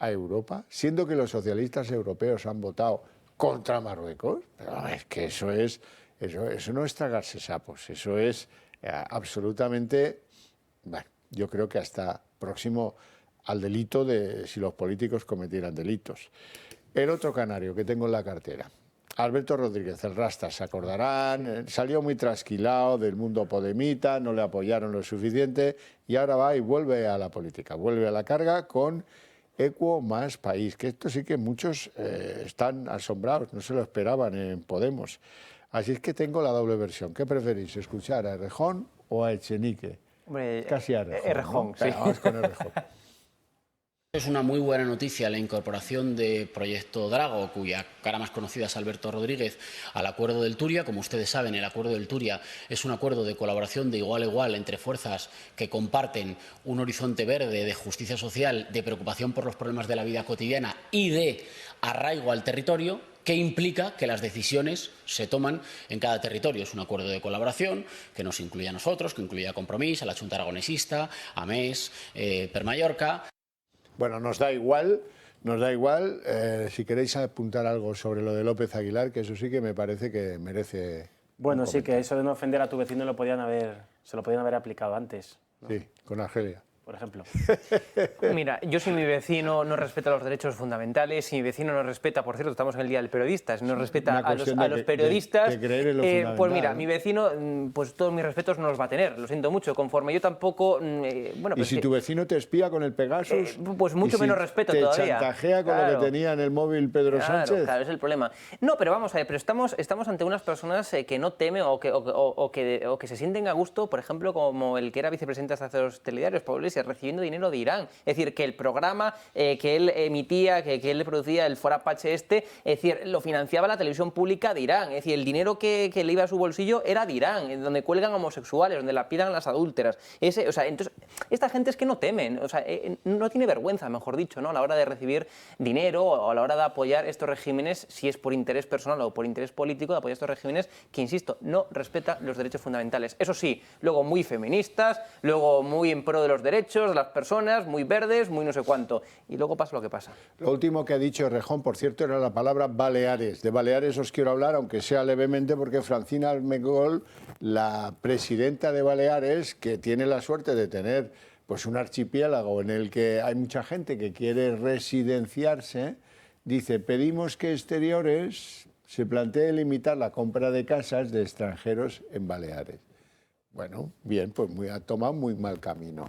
a Europa, siendo que los socialistas europeos han votado contra Marruecos, pero es que eso no es tragarse sapos, eso es absolutamente, bueno, yo creo que hasta próximo al delito de si los políticos cometieran delitos. El otro canario que tengo en la cartera, Alberto Rodríguez, el Rasta, se acordarán, salió muy trasquilado del mundo podemita, no le apoyaron lo suficiente y ahora va y vuelve a la política, vuelve a la carga con Equo más País, que esto sí que muchos están asombrados, no se lo esperaban en Podemos. Así es que tengo la doble versión. ¿Qué preferís, escuchar a Errejón o a Echenique? Hombre, casi a Errejón. Errejón, ¿no? sí. Venga, vamos con Errejón. Es una muy buena noticia la incorporación de Proyecto Drago, cuya cara más conocida es Alberto Rodríguez, al Acuerdo del Turia. Como ustedes saben, el Acuerdo del Turia es un acuerdo de colaboración de igual a igual entre fuerzas que comparten un horizonte verde de justicia social, de preocupación por los problemas de la vida cotidiana y de arraigo al territorio, que implica que las decisiones se toman en cada territorio. Es un acuerdo de colaboración que nos incluye a nosotros, que incluye a Compromís, a la Xunta Aragonesista, a MES, Per Mallorca. Bueno, nos da igual. Si queréis apuntar algo sobre lo de López Aguilar, que eso sí que me parece que merece... Bueno, sí, que eso de no ofender a tu vecino se lo podían haber aplicado antes, ¿no? Sí, con Argelia. Por ejemplo. Mira, yo si mi vecino no respeta los derechos fundamentales, si mi vecino no respeta, por cierto, estamos en el Día del Periodista, si no respeta a los periodistas, pues mira, mi vecino, pues todos mis respetos no los va a tener, lo siento mucho, conforme yo tampoco... bueno, y si tu vecino te espía con el Pegasus... pues mucho menos respeto todavía. Te chantajea con lo que tenía en el móvil Pedro Sánchez. Claro, es el problema. No, pero vamos a ver, pero estamos ante unas personas que no temen o que se sienten a gusto, por ejemplo, como el que era vicepresidente de los telediarios, Pablo Iglesias, recibiendo dinero de Irán. Es decir, que el programa que él emitía, que él producía, el For Apache es decir, lo financiaba la televisión pública de Irán. Es decir, el dinero que le iba a su bolsillo era de Irán, donde cuelgan homosexuales, donde la pidan las adúlteras. Entonces, esta gente es que no temen, no tiene vergüenza, mejor dicho, ¿no? A la hora de recibir dinero o a la hora de apoyar estos regímenes, si es por interés personal o por interés político, de apoyar estos regímenes que, insisto, no respeta los derechos fundamentales. Eso sí, luego muy feministas, luego muy en pro de los derechos de las personas, muy verdes, muy no sé cuánto. Y luego pasa lo que pasa. Lo último que ha dicho Errejón, por cierto, era la palabra Baleares. De Baleares os quiero hablar, aunque sea levemente, porque Francina Armengol, la presidenta de Baleares, que tiene la suerte de tener pues un archipiélago en el que hay mucha gente que quiere residenciarse, dice, pedimos que Exteriores se plantee limitar la compra de casas de extranjeros en Baleares. Bueno, bien, pues ha tomado muy mal camino.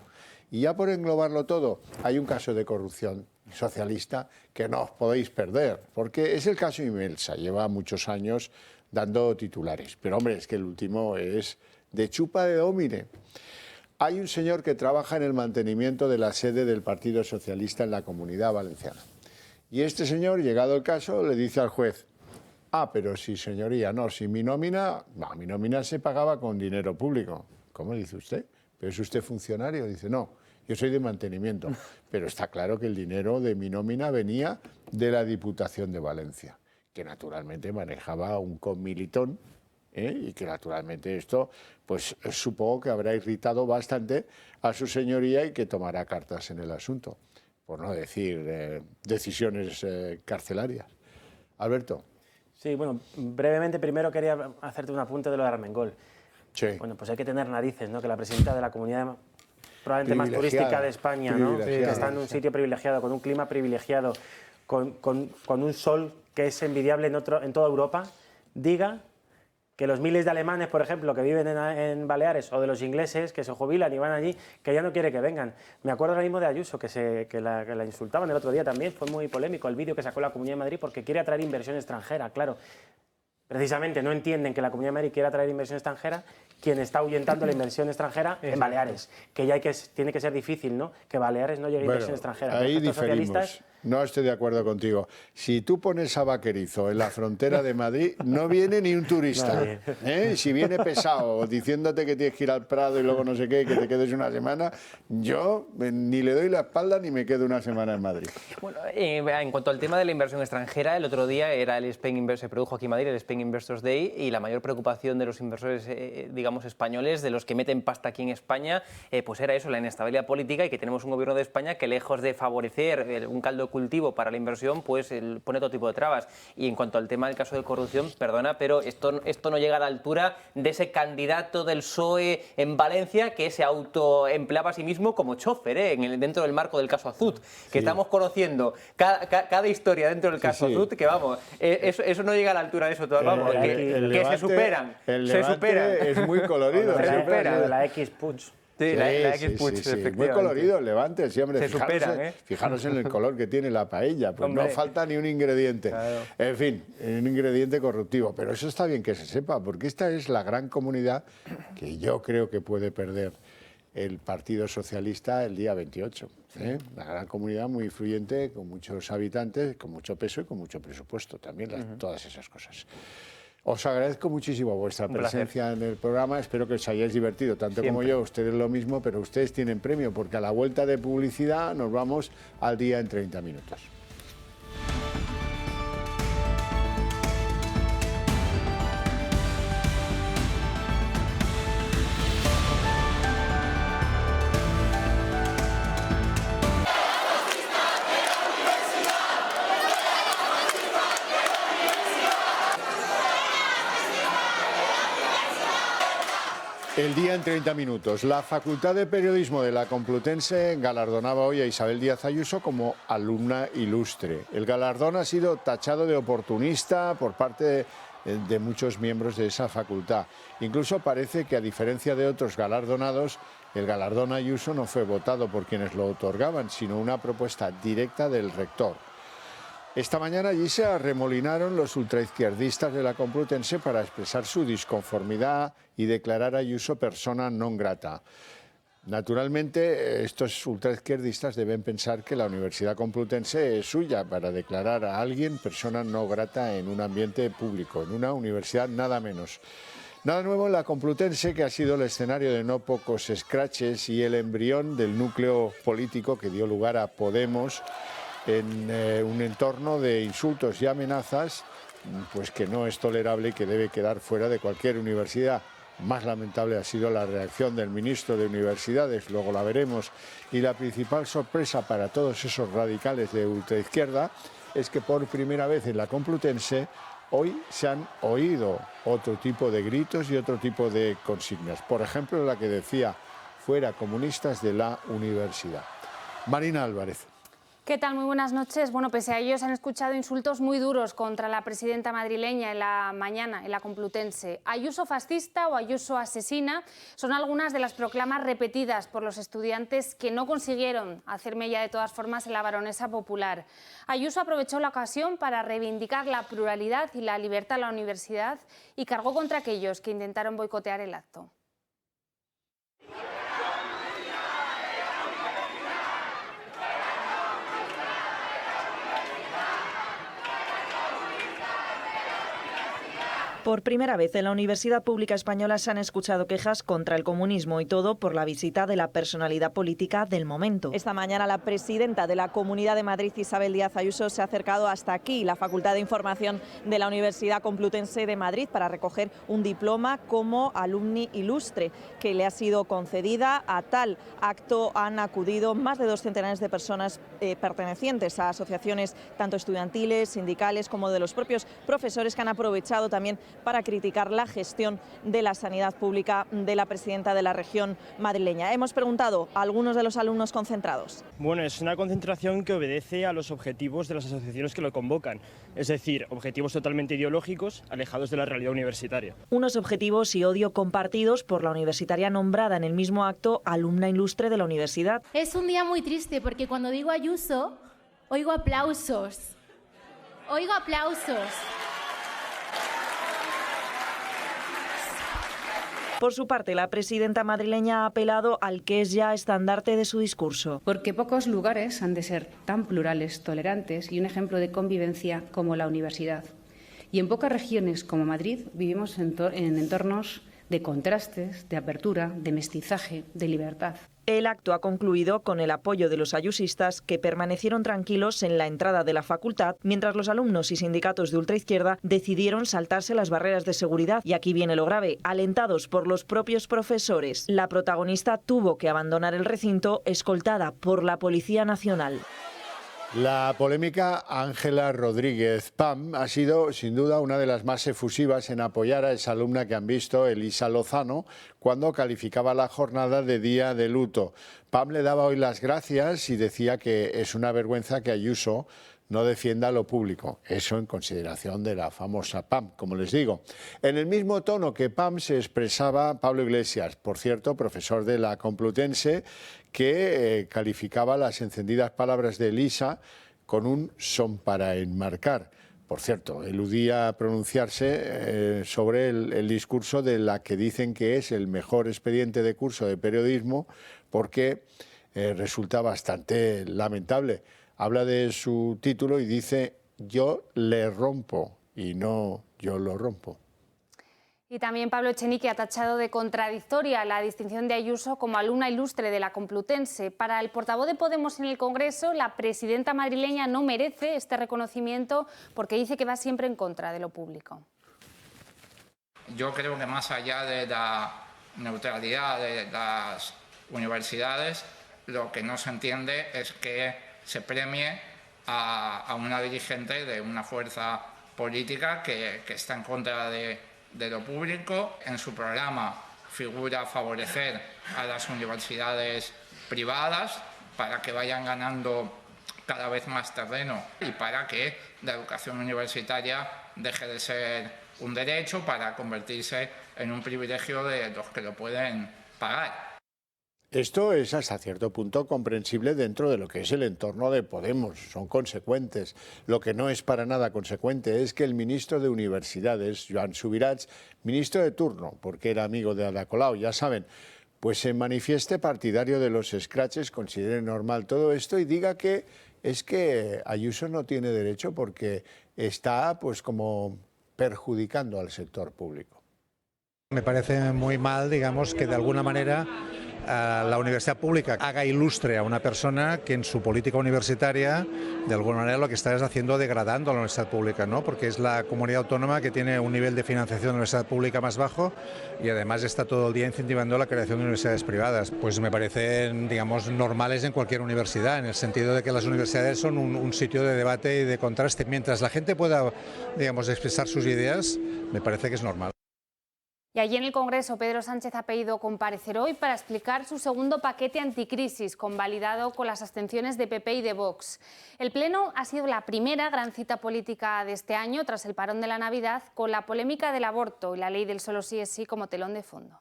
Y ya por englobarlo todo, hay un caso de corrupción socialista que no os podéis perder, porque es el caso Imelsa, lleva muchos años dando titulares, pero hombre, es que el último es de chupa de domine. Hay un señor que trabaja en el mantenimiento de la sede del Partido Socialista en la Comunidad Valenciana. Y este señor, llegado el caso, le dice al juez: pero sí, señoría, no, si mi nómina se pagaba con dinero público. ¿Cómo dice usted? ¿Pero es usted funcionario? Dice: no, yo soy de mantenimiento. Pero está claro que el dinero de mi nómina venía de la Diputación de Valencia, que naturalmente manejaba un comilitón, y que naturalmente esto, pues supongo que habrá irritado bastante a su señoría y que tomará cartas en el asunto, por no decir decisiones carcelarias. Alberto. Sí, bueno, brevemente primero quería hacerte un apunte de lo de Armengol. Sí. Bueno, pues hay que tener narices, ¿no? Que la presidenta de la comunidad probablemente más turística de España, ¿no? Que está en un sitio privilegiado, con un clima privilegiado, con un sol que es envidiable en toda Europa, diga que los miles de alemanes, por ejemplo, que viven en Baleares, o de los ingleses que se jubilan y van allí, que ella no quiere que vengan. Me acuerdo ahora mismo de Ayuso, que la insultaban el otro día también, fue muy polémico el vídeo que sacó la Comunidad de Madrid porque quiere atraer inversión extranjera, claro. Precisamente no entienden que la Comunidad de Madrid quiera atraer inversión extranjera, quien está ahuyentando la inversión extranjera en Baleares, que ya tiene que ser difícil, ¿no? Que Baleares no llegue inversión extranjera. Ahí diferimos. No estoy de acuerdo contigo. Si tú pones a Vaquerizo en la frontera de Madrid, no viene ni un turista. Si viene pesado diciéndote que tienes que ir al Prado y luego no sé qué, que te quedes una semana, yo ni le doy la espalda ni me quedo una semana en Madrid. Bueno, en cuanto al tema de la inversión extranjera, el otro día era el se produjo aquí en Madrid el Spain Investors Day, y la mayor preocupación de los inversores, digamos, españoles, de los que meten pasta aquí en España, pues era eso, la inestabilidad política, y que tenemos un gobierno de España que, lejos de favorecer un caldo de cultivo para la inversión, pues pone todo tipo de trabas. Y en cuanto al tema del caso de corrupción, perdona, pero esto no llega a la altura de ese candidato del PSOE en Valencia que se autoempleaba a sí mismo como chofer, dentro del marco del caso Azut, que estamos conociendo cada historia dentro del caso Azut, que vamos, eso no llega a la altura de eso, vamos, que se superan. Se superan. Es muy colorido. Se supera. La X-Puig. Sí, la X-Puig, efectivamente. Muy colorido el Levante, sí, hombre. Fijaros en el color que tiene la paella, pues no falta ni un ingrediente. Claro. En fin, un ingrediente corruptivo. Pero eso está bien que se sepa, porque esta es la gran comunidad que yo creo que puede perder el Partido Socialista el día 28. Una gran comunidad muy influyente, con muchos habitantes, con mucho peso y con mucho presupuesto también, todas esas cosas. Os agradezco muchísimo vuestra presencia en el programa, espero que os hayáis divertido, tanto como yo, ustedes lo mismo, pero ustedes tienen premio, porque a la vuelta de publicidad nos vamos al día en 30 minutos. El día en 30 minutos. La Facultad de Periodismo de la Complutense galardonaba hoy a Isabel Díaz Ayuso como alumna ilustre. El galardón ha sido tachado de oportunista por parte de muchos miembros de esa facultad. Incluso parece que, a diferencia de otros galardonados, el galardón Ayuso no fue votado por quienes lo otorgaban, sino una propuesta directa del rector. Esta mañana allí se arremolinaron los ultraizquierdistas de la Complutense para expresar su disconformidad y declarar a Ayuso persona non grata. Naturalmente, estos ultraizquierdistas deben pensar que la Universidad Complutense es suya para declarar a alguien persona no grata en un ambiente público, en una universidad nada menos. Nada nuevo en la Complutense, que ha sido el escenario de no pocos escraches y el embrión del núcleo político que dio lugar a Podemos, en un entorno de insultos y amenazas, pues que no es tolerable y que debe quedar fuera de cualquier universidad. Más lamentable ha sido la reacción del ministro de Universidades, luego la veremos, y la principal sorpresa para todos esos radicales de ultraizquierda es que por primera vez en la Complutense hoy se han oído otro tipo de gritos y otro tipo de consignas. Por ejemplo, la que decía: fuera comunistas de la universidad. Marina Álvarez. ¿Qué tal? Muy buenas noches. Bueno, pese a ello se han escuchado insultos muy duros contra la presidenta madrileña en la mañana, en la Complutense. Ayuso fascista o Ayuso asesina son algunas de las proclamas repetidas por los estudiantes que no consiguieron hacer mella de todas formas en la Baronesa Popular. Ayuso aprovechó la ocasión para reivindicar la pluralidad y la libertad en la universidad y cargó contra aquellos que intentaron boicotear el acto. Por primera vez en la Universidad Pública Española se han escuchado quejas contra el comunismo y todo por la visita de la personalidad política del momento. Esta mañana la presidenta de la Comunidad de Madrid, Isabel Díaz Ayuso, se ha acercado hasta aquí, la Facultad de Información de la Universidad Complutense de Madrid, para recoger un diploma como alumni ilustre que le ha sido concedida. A tal acto han acudido más de 2 centenares de personas pertenecientes a asociaciones tanto estudiantiles, sindicales como de los propios profesores, que han aprovechado también para criticar la gestión de la sanidad pública de la presidenta de la región madrileña. Hemos preguntado a algunos de los alumnos concentrados. Bueno, es una concentración que obedece a los objetivos de las asociaciones que lo convocan, es decir, objetivos totalmente ideológicos, alejados de la realidad universitaria. Unos objetivos y odio compartidos por la universitaria nombrada en el mismo acto alumna ilustre de la universidad. Es un día muy triste porque cuando digo Ayuso, oigo aplausos. Oigo aplausos. Por su parte, la presidenta madrileña ha apelado al que es ya estandarte de su discurso. Porque pocos lugares han de ser tan plurales, tolerantes y un ejemplo de convivencia como la universidad. Y en pocas regiones como Madrid vivimos en entornos de contrastes, de apertura, de mestizaje, de libertad. El acto ha concluido con el apoyo de los ayusistas, que permanecieron tranquilos en la entrada de la facultad, mientras los alumnos y sindicatos de ultraizquierda decidieron saltarse las barreras de seguridad. Y aquí viene lo grave: alentados por los propios profesores, la protagonista tuvo que abandonar el recinto escoltada por la Policía Nacional. La polémica Ángela Rodríguez Pam ha sido sin duda una de las más efusivas en apoyar a esa alumna que han visto, Elisa Lozano, cuando calificaba la jornada de día de luto. Pam le daba hoy las gracias y decía que es una vergüenza que Ayuso no defienda lo público. Eso en consideración de la famosa Pam, como les digo. En el mismo tono que Pam se expresaba Pablo Iglesias, por cierto, profesor de la Complutense, que calificaba las encendidas palabras de Elisa con un son para enmarcar. Por cierto, eludía pronunciarse sobre el discurso de la que dicen que es el mejor expediente de curso de periodismo, porque resulta bastante lamentable. Habla de su título y dice: yo le rompo, y no yo lo rompo. Y también Pablo Echenique ha tachado de contradictoria la distinción de Ayuso como alumna ilustre de la Complutense. Para el portavoz de Podemos en el Congreso, la presidenta madrileña no merece este reconocimiento porque dice que va siempre en contra de lo público. Yo creo que más allá de la neutralidad de las universidades, lo que no se entiende es que se premie a una dirigente de una fuerza política que está en contra de lo público. En su programa figura favorecer a las universidades privadas para que vayan ganando cada vez más terreno y para que la educación universitaria deje de ser un derecho para convertirse en un privilegio de los que lo pueden pagar. Esto es hasta cierto punto comprensible dentro de lo que es el entorno de Podemos, son consecuentes. Lo que no es para nada consecuente es que el ministro de Universidades, Joan Subirats, ministro de turno, porque era amigo de Ada Colau, ya saben, pues se manifieste partidario de los escraches, considere normal todo esto y diga que es que Ayuso no tiene derecho porque está pues como perjudicando al sector público. Me parece muy mal, digamos, que de alguna manera la universidad pública haga ilustre a una persona que en su política universitaria de alguna manera lo que está es haciendo degradando a la universidad pública, ¿no? Porque es la comunidad autónoma que tiene un nivel de financiación de la universidad pública más bajo y además está todo el día incentivando la creación de universidades privadas. Pues me parecen, digamos, normales en cualquier universidad, en el sentido de que las universidades son un sitio de debate y de contraste. Mientras la gente pueda, digamos, expresar sus ideas, me parece que es normal. Y allí en el Congreso, Pedro Sánchez ha pedido comparecer hoy para explicar su segundo paquete anticrisis, convalidado con las abstenciones de PP y de Vox. El Pleno ha sido la primera gran cita política de este año, tras el parón de la Navidad, con la polémica del aborto y la ley del solo sí es sí como telón de fondo.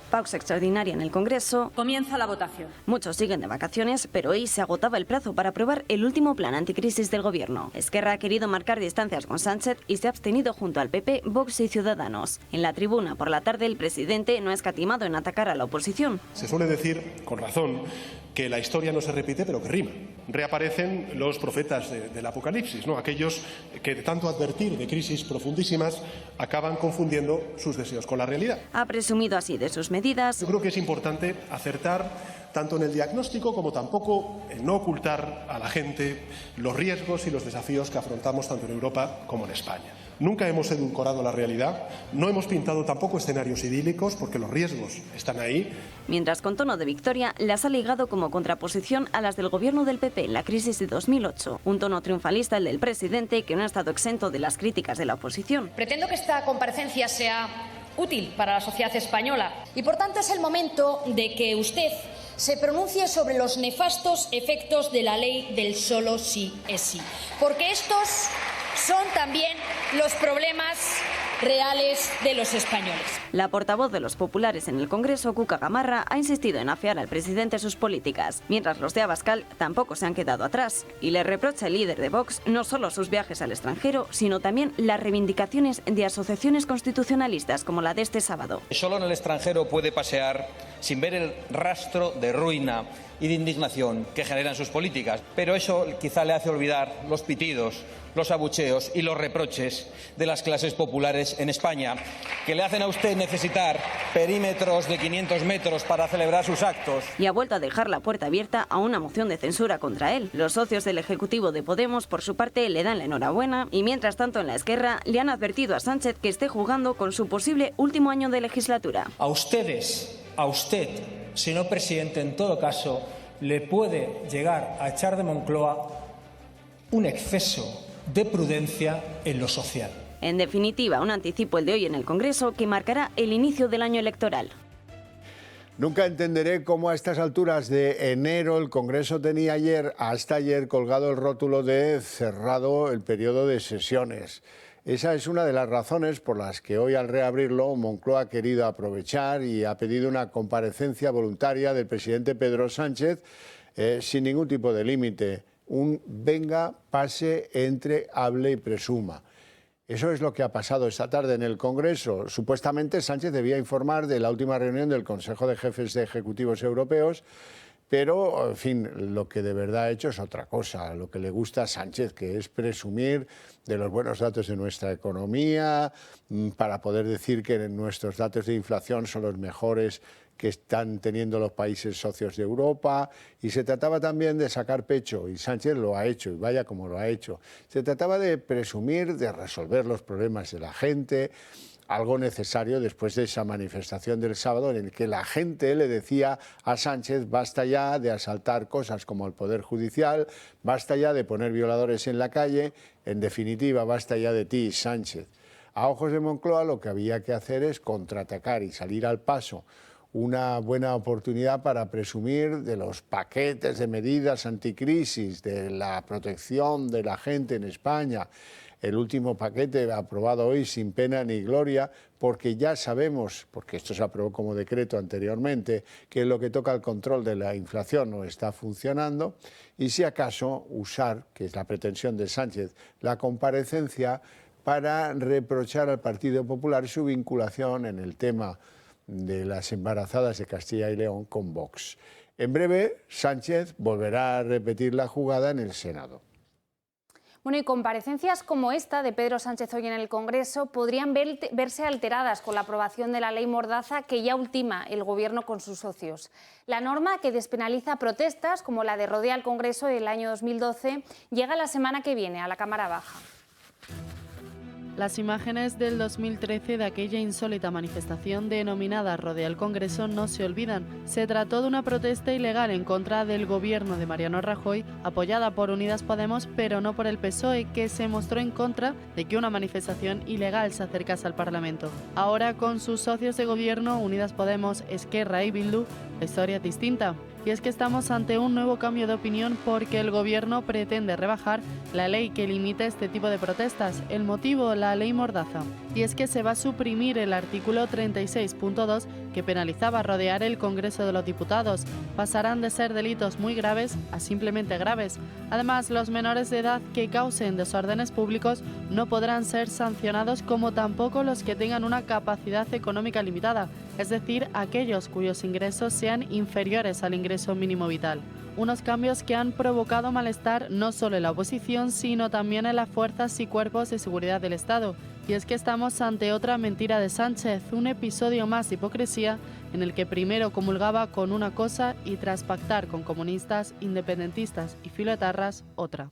Pausa extraordinaria en el Congreso. Comienza la votación. Muchos siguen de vacaciones, pero hoy se agotaba el plazo para aprobar el último plan anticrisis del Gobierno. Esquerra ha querido marcar distancias con Sánchez y se ha abstenido junto al PP, Vox y Ciudadanos. En la tribuna por la tarde el presidente no ha escatimado en atacar a la oposición. Se suele decir, con razón, que la historia no se repite pero que rima. Reaparecen los profetas del Apocalipsis, ¿no? Aquellos que de tanto advertir de crisis profundísimas acaban confundiendo sus deseos con la realidad. Ha presumido así de sus medidas. Yo creo que es importante acertar tanto en el diagnóstico como tampoco en no ocultar a la gente los riesgos y los desafíos que afrontamos tanto en Europa como en España. Nunca hemos edulcorado la realidad, no hemos pintado tampoco escenarios idílicos porque los riesgos están ahí. Mientras con tono de victoria las ha ligado como contraposición a las del gobierno del PP en la crisis de 2008. Un tono triunfalista el del presidente que no ha estado exento de las críticas de la oposición. Pretendo que esta comparecencia sea útil para la sociedad española y por tanto es el momento de que usted se pronuncie sobre los nefastos efectos de la ley del solo sí es sí, porque estos son también los problemas reales de los españoles. La portavoz de los populares en el Congreso, Cuca Gamarra, ha insistido en afear al presidente sus políticas, mientras los de Abascal tampoco se han quedado atrás. Y le reprocha el líder de Vox no solo sus viajes al extranjero, sino también las reivindicaciones de asociaciones constitucionalistas como la de este sábado. Solo en el extranjero puede pasear sin ver el rastro de ruina y de indignación que generan sus políticas, pero eso quizá le hace olvidar los pitidos, los abucheos y los reproches de las clases populares en España, que le hacen a usted necesitar perímetros de 500 metros para celebrar sus actos. Y ha vuelto a dejar la puerta abierta a una moción de censura contra él. Los socios del Ejecutivo de Podemos, por su parte, le dan la enhorabuena y, mientras tanto, en la Esquerra le han advertido a Sánchez que esté jugando con su posible último año de legislatura. A usted, señor presidente, en todo caso, le puede llegar a echar de Moncloa un exceso de prudencia en lo social. En definitiva, un anticipo el de hoy en el Congreso que marcará el inicio del año electoral. Nunca entenderé cómo a estas alturas de enero el Congreso tenía hasta ayer colgado el rótulo de cerrado el periodo de sesiones. Esa es una de las razones por las que hoy, al reabrirlo, Moncloa ha querido aprovechar y ha pedido una comparecencia voluntaria del presidente Pedro Sánchez sin ningún tipo de límite. Un venga, pase, entre, hable y presuma. Eso es lo que ha pasado esta tarde en el Congreso. Supuestamente Sánchez debía informar de la última reunión del Consejo de Jefes de Ejecutivos Europeos, pero, en fin, lo que de verdad ha hecho es otra cosa, lo que le gusta a Sánchez, que es presumir de los buenos datos de nuestra economía, para poder decir que nuestros datos de inflación son los mejores que están teniendo los países socios de Europa, y se trataba también de sacar pecho, y Sánchez lo ha hecho, y vaya como lo ha hecho. Se trataba de presumir, de resolver los problemas de la gente, algo necesario después de esa manifestación del sábado en el que la gente le decía a Sánchez: basta ya de asaltar cosas como el Poder Judicial, basta ya de poner violadores en la calle, en definitiva, basta ya de ti, Sánchez. A ojos de Moncloa lo que había que hacer es contraatacar y salir al paso. Una buena oportunidad para presumir de los paquetes de medidas anticrisis, de la protección de la gente en España. El último paquete aprobado hoy sin pena ni gloria, porque ya sabemos, porque esto se aprobó como decreto anteriormente, que lo que toca al control de la inflación no está funcionando, y si acaso usar, que es la pretensión de Sánchez, la comparecencia para reprochar al Partido Popular su vinculación en el tema de las embarazadas de Castilla y León con Vox. En breve, Sánchez volverá a repetir la jugada en el Senado. Bueno, y comparecencias como esta de Pedro Sánchez hoy en el Congreso podrían verse alteradas con la aprobación de la ley Mordaza que ya ultima el Gobierno con sus socios. La norma, que despenaliza protestas como la de Rodea al Congreso del año 2012, llega la semana que viene a la Cámara Baja. Las imágenes del 2013 de aquella insólita manifestación denominada Rodea el Congreso no se olvidan. Se trató de una protesta ilegal en contra del gobierno de Mariano Rajoy, apoyada por Unidas Podemos, pero no por el PSOE, que se mostró en contra de que una manifestación ilegal se acercase al Parlamento. Ahora, con sus socios de gobierno, Unidas Podemos, Esquerra y Bildu, la historia es distinta. Y es que estamos ante un nuevo cambio de opinión porque el gobierno pretende rebajar la ley que limita este tipo de protestas. El motivo, la ley Mordaza. Y es que se va a suprimir el artículo 36.2 que penalizaba rodear el Congreso de los Diputados. Pasarán de ser delitos muy graves a simplemente graves. Además, los menores de edad que causen desórdenes públicos no podrán ser sancionados, como tampoco los que tengan una capacidad económica limitada, es decir, aquellos cuyos ingresos sean inferiores al ingreso mínimo vital. Unos cambios que han provocado malestar no solo en la oposición, sino también en las fuerzas y cuerpos de seguridad del Estado. Y es que estamos ante otra mentira de Sánchez, un episodio más de hipocresía en el que primero comulgaba con una cosa y tras pactar con comunistas, independentistas y filoetarras, otra.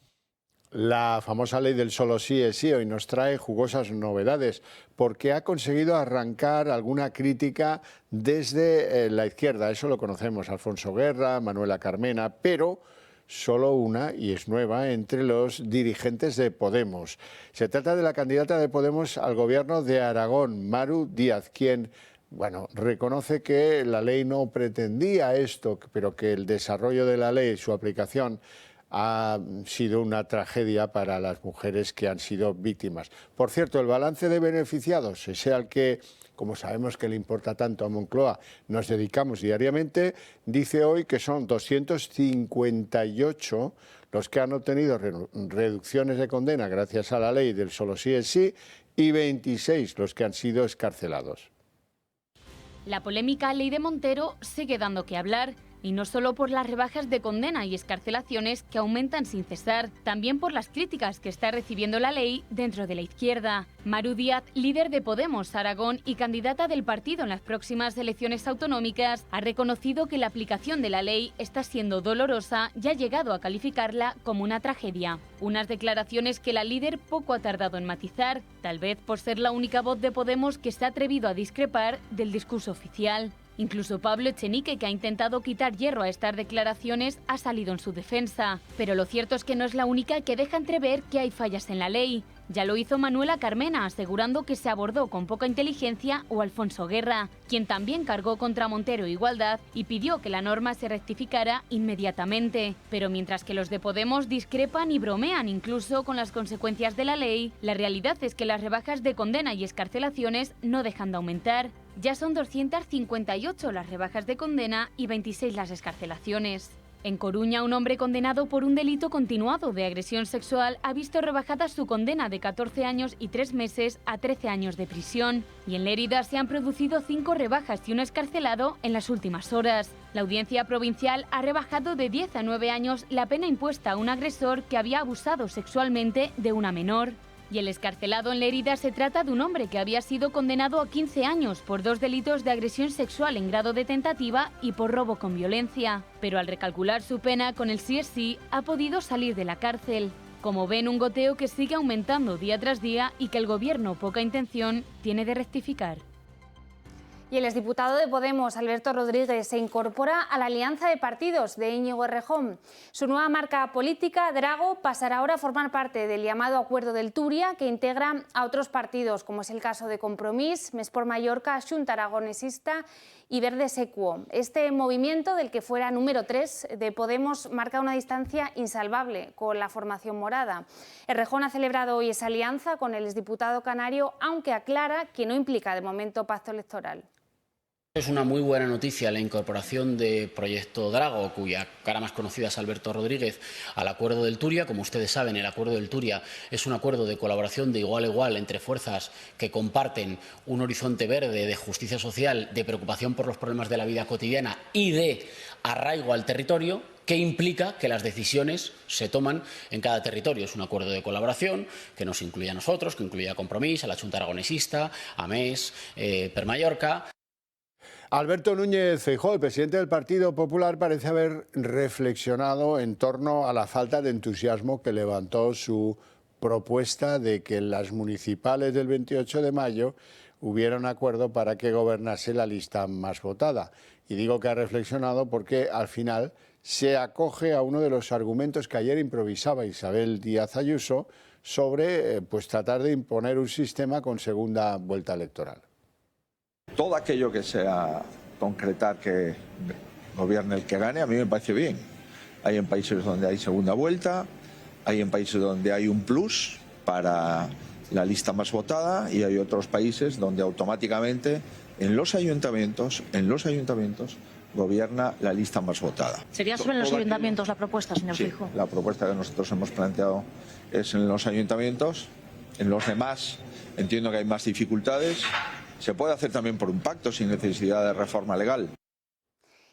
La famosa ley del solo sí es sí hoy nos trae jugosas novedades porque ha conseguido arrancar alguna crítica desde la izquierda. Eso lo conocemos, Alfonso Guerra, Manuela Carmena, pero solo una, y es nueva, entre los dirigentes de Podemos. Se trata de la candidata de Podemos al gobierno de Aragón, Maru Díaz, quien reconoce que la ley no pretendía esto, pero que el desarrollo de la ley, su aplicación, ha sido una tragedia para las mujeres que han sido víctimas. Por cierto, el balance de beneficiados, ese al que, como sabemos que le importa tanto a Moncloa, nos dedicamos diariamente, dice hoy que son 258 los que han obtenido reducciones de condena gracias a la ley del solo sí es sí y 26 los que han sido excarcelados. La polémica ley de Montero sigue dando que hablar. Y no solo por las rebajas de condena y excarcelaciones que aumentan sin cesar, también por las críticas que está recibiendo la ley dentro de la izquierda. Maru Díaz, líder de Podemos Aragón y candidata del partido en las próximas elecciones autonómicas, ha reconocido que la aplicación de la ley está siendo dolorosa y ha llegado a calificarla como una tragedia. Unas declaraciones que la líder poco ha tardado en matizar, tal vez por ser la única voz de Podemos que se ha atrevido a discrepar del discurso oficial. Incluso Pablo Echenique, que ha intentado quitar hierro a estas declaraciones, ha salido en su defensa. Pero lo cierto es que no es la única que deja entrever que hay fallas en la ley. Ya lo hizo Manuela Carmena, asegurando que se abordó con poca inteligencia, o Alfonso Guerra, quien también cargó contra Montero Igualdad y pidió que la norma se rectificara inmediatamente. Pero mientras que los de Podemos discrepan y bromean incluso con las consecuencias de la ley, la realidad es que las rebajas de condena y excarcelaciones no dejan de aumentar. Ya son 258 las rebajas de condena y 26 las excarcelaciones. En Coruña, un hombre condenado por un delito continuado de agresión sexual ha visto rebajada su condena de 14 años y 3 meses a 13 años de prisión. Y en Lérida se han producido 5 rebajas y un excarcelado en las últimas horas. La Audiencia Provincial ha rebajado de 10 a 9 años la pena impuesta a un agresor que había abusado sexualmente de una menor. Y el excarcelado en Lérida se trata de un hombre que había sido condenado a 15 años por 2 delitos de agresión sexual en grado de tentativa y por robo con violencia. Pero al recalcular su pena con el sí es sí, ha podido salir de la cárcel. Como ven, un goteo que sigue aumentando día tras día y que el gobierno, poca intención, tiene de rectificar. Y el exdiputado de Podemos, Alberto Rodríguez, se incorpora a la alianza de partidos de Íñigo Errejón. Su nueva marca política, Drago, pasará ahora a formar parte del llamado Acuerdo del Turia, que integra a otros partidos, como es el caso de Compromís, Més por Mallorca, Xunta Aragonesista y Verde Secuo. Este movimiento, del que fuera número 3 de Podemos, marca una distancia insalvable con la formación morada. Errejón ha celebrado hoy esa alianza con el exdiputado canario, aunque aclara que no implica de momento pacto electoral. Es una muy buena noticia la incorporación de Proyecto Drago, cuya cara más conocida es Alberto Rodríguez, al Acuerdo del Turia. Como ustedes saben, el Acuerdo del Turia es un acuerdo de colaboración de igual a igual entre fuerzas que comparten un horizonte verde de justicia social, de preocupación por los problemas de la vida cotidiana y de arraigo al territorio, que implica que las decisiones se toman en cada territorio. Es un acuerdo de colaboración que nos incluye a nosotros, que incluye a Compromís, a la Xunta Aragonesista, a Més per Mallorca. Alberto Núñez Feijóo, el presidente del Partido Popular, parece haber reflexionado en torno a la falta de entusiasmo que levantó su propuesta de que en las municipales del 28 de mayo hubiera un acuerdo para que gobernase la lista más votada. Y digo que ha reflexionado porque al final se acoge a uno de los argumentos que ayer improvisaba Isabel Díaz Ayuso sobre pues tratar de imponer un sistema con segunda vuelta electoral. Todo aquello que sea concretar que gobierne el que gane, a mí me parece bien. Hay en países donde hay segunda vuelta, hay en países donde hay un plus para la lista más votada y hay otros países donde automáticamente en los ayuntamientos gobierna la lista más votada. ¿Sería sobre los ayuntamientos la propuesta, señor Feijóo? La propuesta que nosotros hemos planteado es en los ayuntamientos. En los demás entiendo que hay más dificultades. Se puede hacer también por un pacto sin necesidad de reforma legal.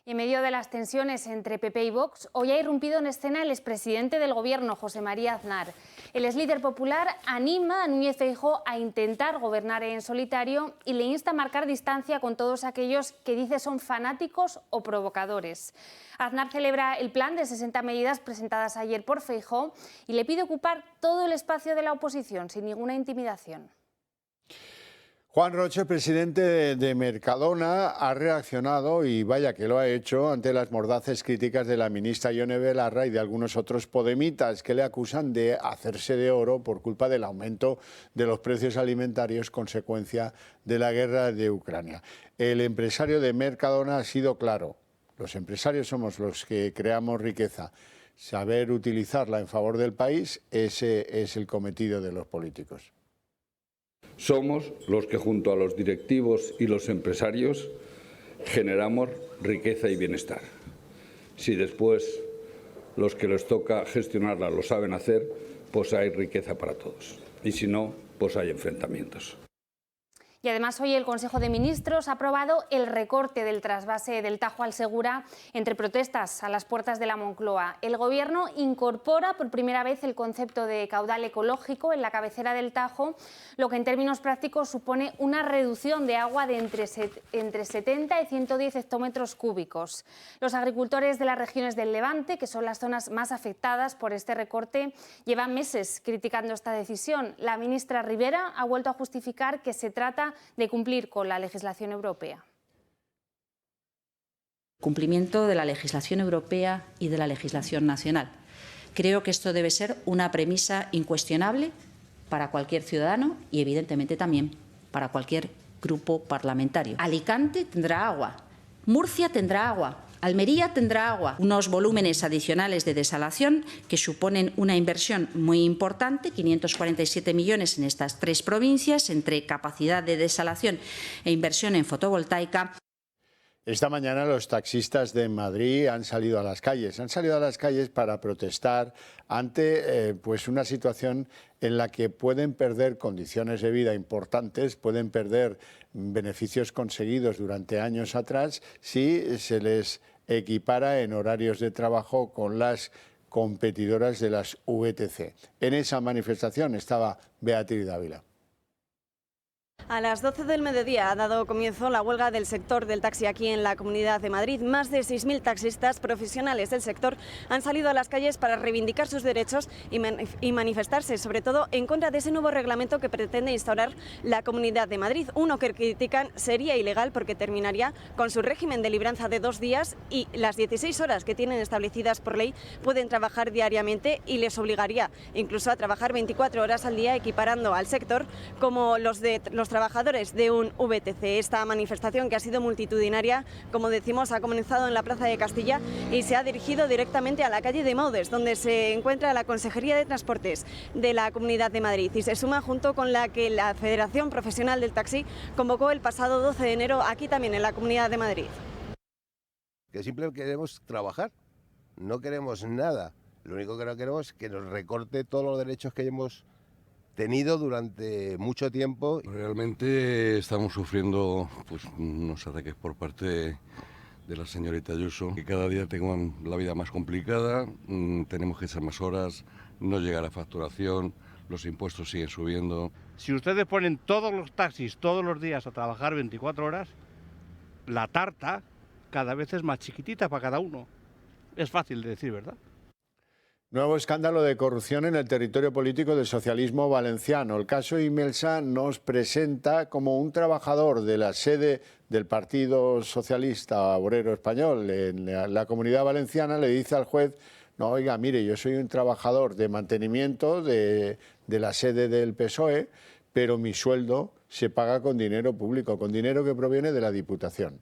Y en medio de las tensiones entre PP y Vox, hoy ha irrumpido en escena el expresidente del Gobierno, José María Aznar. El exlíder popular anima a Núñez Feijóo a intentar gobernar en solitario y le insta a marcar distancia con todos aquellos que dice son fanáticos o provocadores. Aznar celebra el plan de 60 medidas presentadas ayer por Feijóo y le pide ocupar todo el espacio de la oposición sin ninguna intimidación. Juan Roche, presidente de Mercadona, ha reaccionado, y vaya que lo ha hecho, ante las mordaces críticas de la ministra Ione Belarra y de algunos otros podemitas que le acusan de hacerse de oro por culpa del aumento de los precios alimentarios consecuencia de la guerra de Ucrania. El empresario de Mercadona ha sido claro: los empresarios somos los que creamos riqueza. Saber utilizarla en favor del país, ese es el cometido de los políticos. Somos los que junto a los directivos y los empresarios generamos riqueza y bienestar. Si después los que les toca gestionarla lo saben hacer, pues hay riqueza para todos. Y si no, pues hay enfrentamientos. Y además hoy el Consejo de Ministros ha aprobado el recorte del trasvase del Tajo al Segura entre protestas a las puertas de la Moncloa. El Gobierno incorpora por primera vez el concepto de caudal ecológico en la cabecera del Tajo, lo que en términos prácticos supone una reducción de agua de entre 70 y 110 hectómetros cúbicos. Los agricultores de las regiones del Levante, que son las zonas más afectadas por este recorte, llevan meses criticando esta decisión. La ministra Ribera ha vuelto a justificar que se trata de cumplir con la legislación europea. Cumplimiento de la legislación europea y de la legislación nacional. Creo que esto debe ser una premisa incuestionable para cualquier ciudadano y, evidentemente, también para cualquier grupo parlamentario. Alicante tendrá agua, Murcia tendrá agua, Almería tendrá agua, unos volúmenes adicionales de desalación que suponen una inversión muy importante, 547 millones en estas tres provincias, entre capacidad de desalación e inversión en fotovoltaica. Esta mañana los taxistas de Madrid han salido a las calles. Han salido a las calles para protestar ante pues una situación en la que pueden perder condiciones de vida importantes, pueden perder beneficios conseguidos durante años atrás si se les equipara en horarios de trabajo con las competidoras de las VTC. En esa manifestación estaba Beatriz Dávila. A las 12 del mediodía ha dado comienzo la huelga del sector del taxi aquí en la Comunidad de Madrid. Más de 6.000 taxistas profesionales del sector han salido a las calles para reivindicar sus derechos y manifestarse, sobre todo en contra de ese nuevo reglamento que pretende instaurar la Comunidad de Madrid. Uno que critican sería ilegal porque terminaría con su régimen de libranza de 2 días y las 16 horas que tienen establecidas por ley pueden trabajar diariamente y les obligaría incluso a trabajar 24 horas al día, equiparando al sector como los trabajadores de un VTC. Esta manifestación, que ha sido multitudinaria, como decimos, ha comenzado en la Plaza de Castilla y se ha dirigido directamente a la calle de Maudes, donde se encuentra la Consejería de Transportes de la Comunidad de Madrid, y se suma junto con la que la Federación Profesional del Taxi convocó el pasado 12 de enero aquí también en la Comunidad de Madrid. Que simplemente queremos trabajar, no queremos nada. Lo único que no queremos es que nos recorte todos los derechos que hemos tenido durante mucho tiempo. Realmente estamos sufriendo pues, unos ataques por parte de la señorita Ayuso, que cada día tengan la vida más complicada, tenemos que echar más horas, no llega la facturación, los impuestos siguen subiendo. Si ustedes ponen todos los taxis todos los días a trabajar 24 horas, la tarta cada vez es más chiquitita para cada uno. Es fácil de decir, ¿verdad? Nuevo escándalo de corrupción en el territorio político del socialismo valenciano. El caso Imelsa nos presenta como un trabajador de la sede del Partido Socialista Obrero Español en la Comunidad Valenciana. Le dice al juez: no, oiga, mire, yo soy un trabajador de mantenimiento de la sede del PSOE, pero mi sueldo se paga con dinero público, con dinero que proviene de la Diputación.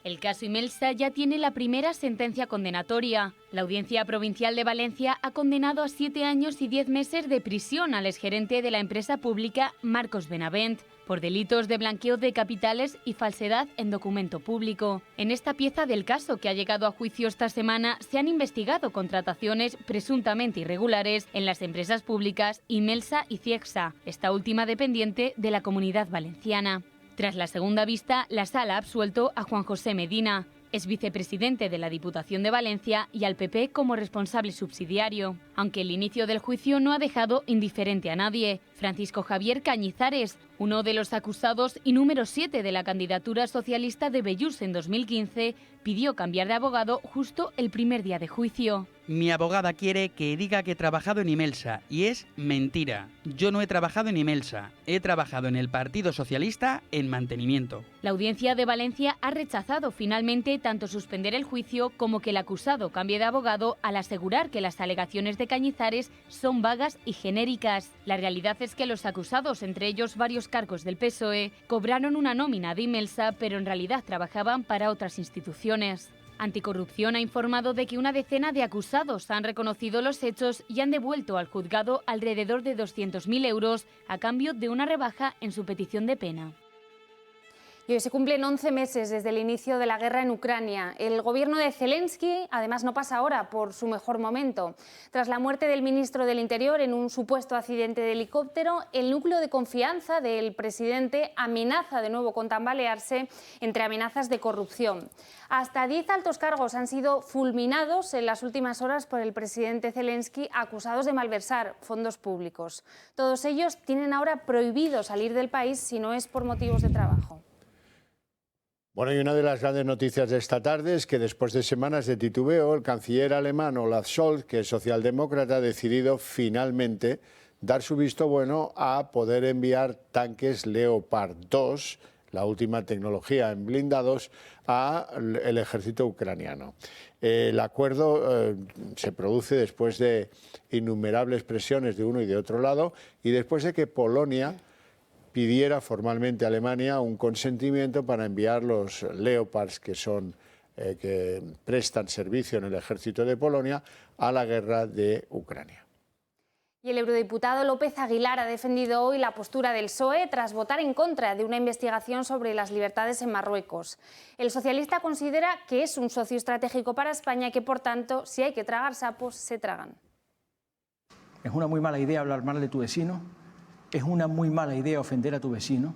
El caso Imelsa ya tiene la primera sentencia condenatoria. La Audiencia Provincial de Valencia ha condenado a 7 años y 10 meses de prisión al exgerente de la empresa pública Marcos Benavent por delitos de blanqueo de capitales y falsedad en documento público. En esta pieza del caso, que ha llegado a juicio esta semana, se han investigado contrataciones presuntamente irregulares en las empresas públicas Imelsa y Ciegsa, esta última dependiente de la Comunidad Valenciana. Tras la segunda vista, la Sala ha absuelto a Juan José Medina, es vicepresidente de la Diputación de Valencia, y al PP como responsable subsidiario. Aunque el inicio del juicio no ha dejado indiferente a nadie. Francisco Javier Cañizares, uno de los acusados y número 7 de la candidatura socialista de Bellús en 2015, pidió cambiar de abogado justo el primer día de juicio. Mi abogada quiere que diga que he trabajado en Imelsa, y es mentira. Yo no he trabajado en Imelsa, he trabajado en el Partido Socialista en mantenimiento. La Audiencia de Valencia ha rechazado finalmente tanto suspender el juicio como que el acusado cambie de abogado, al asegurar que las alegaciones de Cañizares son vagas y genéricas. La realidad es que los acusados, entre ellos varios cargos del PSOE, cobraron una nómina de Imelsa, pero en realidad trabajaban para otras instituciones. Anticorrupción ha informado de que una decena de acusados han reconocido los hechos y han devuelto al juzgado alrededor de 200.000 euros a cambio de una rebaja en su petición de pena. Y hoy se cumplen 11 meses desde el inicio de la guerra en Ucrania. El gobierno de Zelensky, además, no pasa ahora por su mejor momento. Tras la muerte del ministro del Interior en un supuesto accidente de helicóptero, el núcleo de confianza del presidente amenaza de nuevo con tambalearse entre amenazas de corrupción. Hasta 10 altos cargos han sido fulminados en las últimas horas por el presidente Zelensky, acusados de malversar fondos públicos. Todos ellos tienen ahora prohibido salir del país si no es por motivos de trabajo. Bueno, y una de las grandes noticias de esta tarde es que después de semanas de titubeo, el canciller alemán Olaf Scholz, que es socialdemócrata, ha decidido finalmente dar su visto bueno a poder enviar tanques Leopard 2, la última tecnología en blindados, al ejército ucraniano. El acuerdo se produce después de innumerables presiones de uno y de otro lado, y después de que Polonia pidiera formalmente a Alemania un consentimiento para enviar los Leopards que prestan servicio en el ejército de Polonia a la guerra de Ucrania. Y el eurodiputado López Aguilar ha defendido hoy la postura del PSOE tras votar en contra de una investigación sobre las libertades en Marruecos. El socialista considera que es un socio estratégico para España y que, por tanto, si hay que tragar sapos, se tragan. Es una muy mala idea hablar mal de tu vecino. Es una muy mala idea ofender a tu vecino.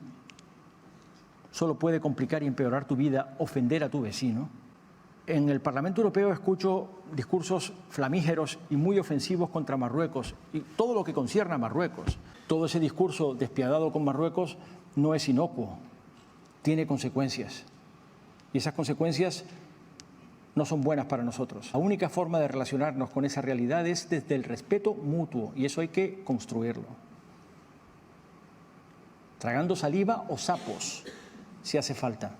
Solo puede complicar y empeorar tu vida ofender a tu vecino. En el Parlamento Europeo escucho discursos flamígeros y muy ofensivos contra Marruecos y todo lo que concierne a Marruecos. Todo ese discurso despiadado con Marruecos no es inocuo, tiene consecuencias. Y esas consecuencias no son buenas para nosotros. La única forma de relacionarnos con esa realidad es desde el respeto mutuo, y eso hay que construirlo. Tragando saliva o sapos, si hace falta.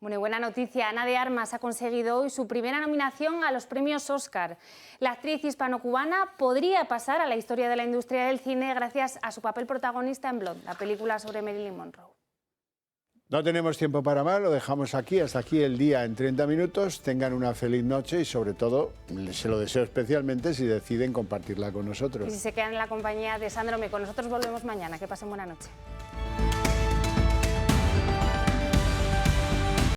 Bueno, y buena noticia, Ana de Armas ha conseguido hoy su primera nominación a los premios Oscar. La actriz hispano-cubana podría pasar a la historia de la industria del cine gracias a su papel protagonista en Blonde, la película sobre Marilyn Monroe. No tenemos tiempo para más, lo dejamos aquí, hasta aquí el día en 30 minutos. Tengan una feliz noche y sobre todo, se lo deseo especialmente si deciden compartirla con nosotros. Y si se quedan en la compañía de Sandro, con nosotros volvemos mañana. Que pasen buena noche.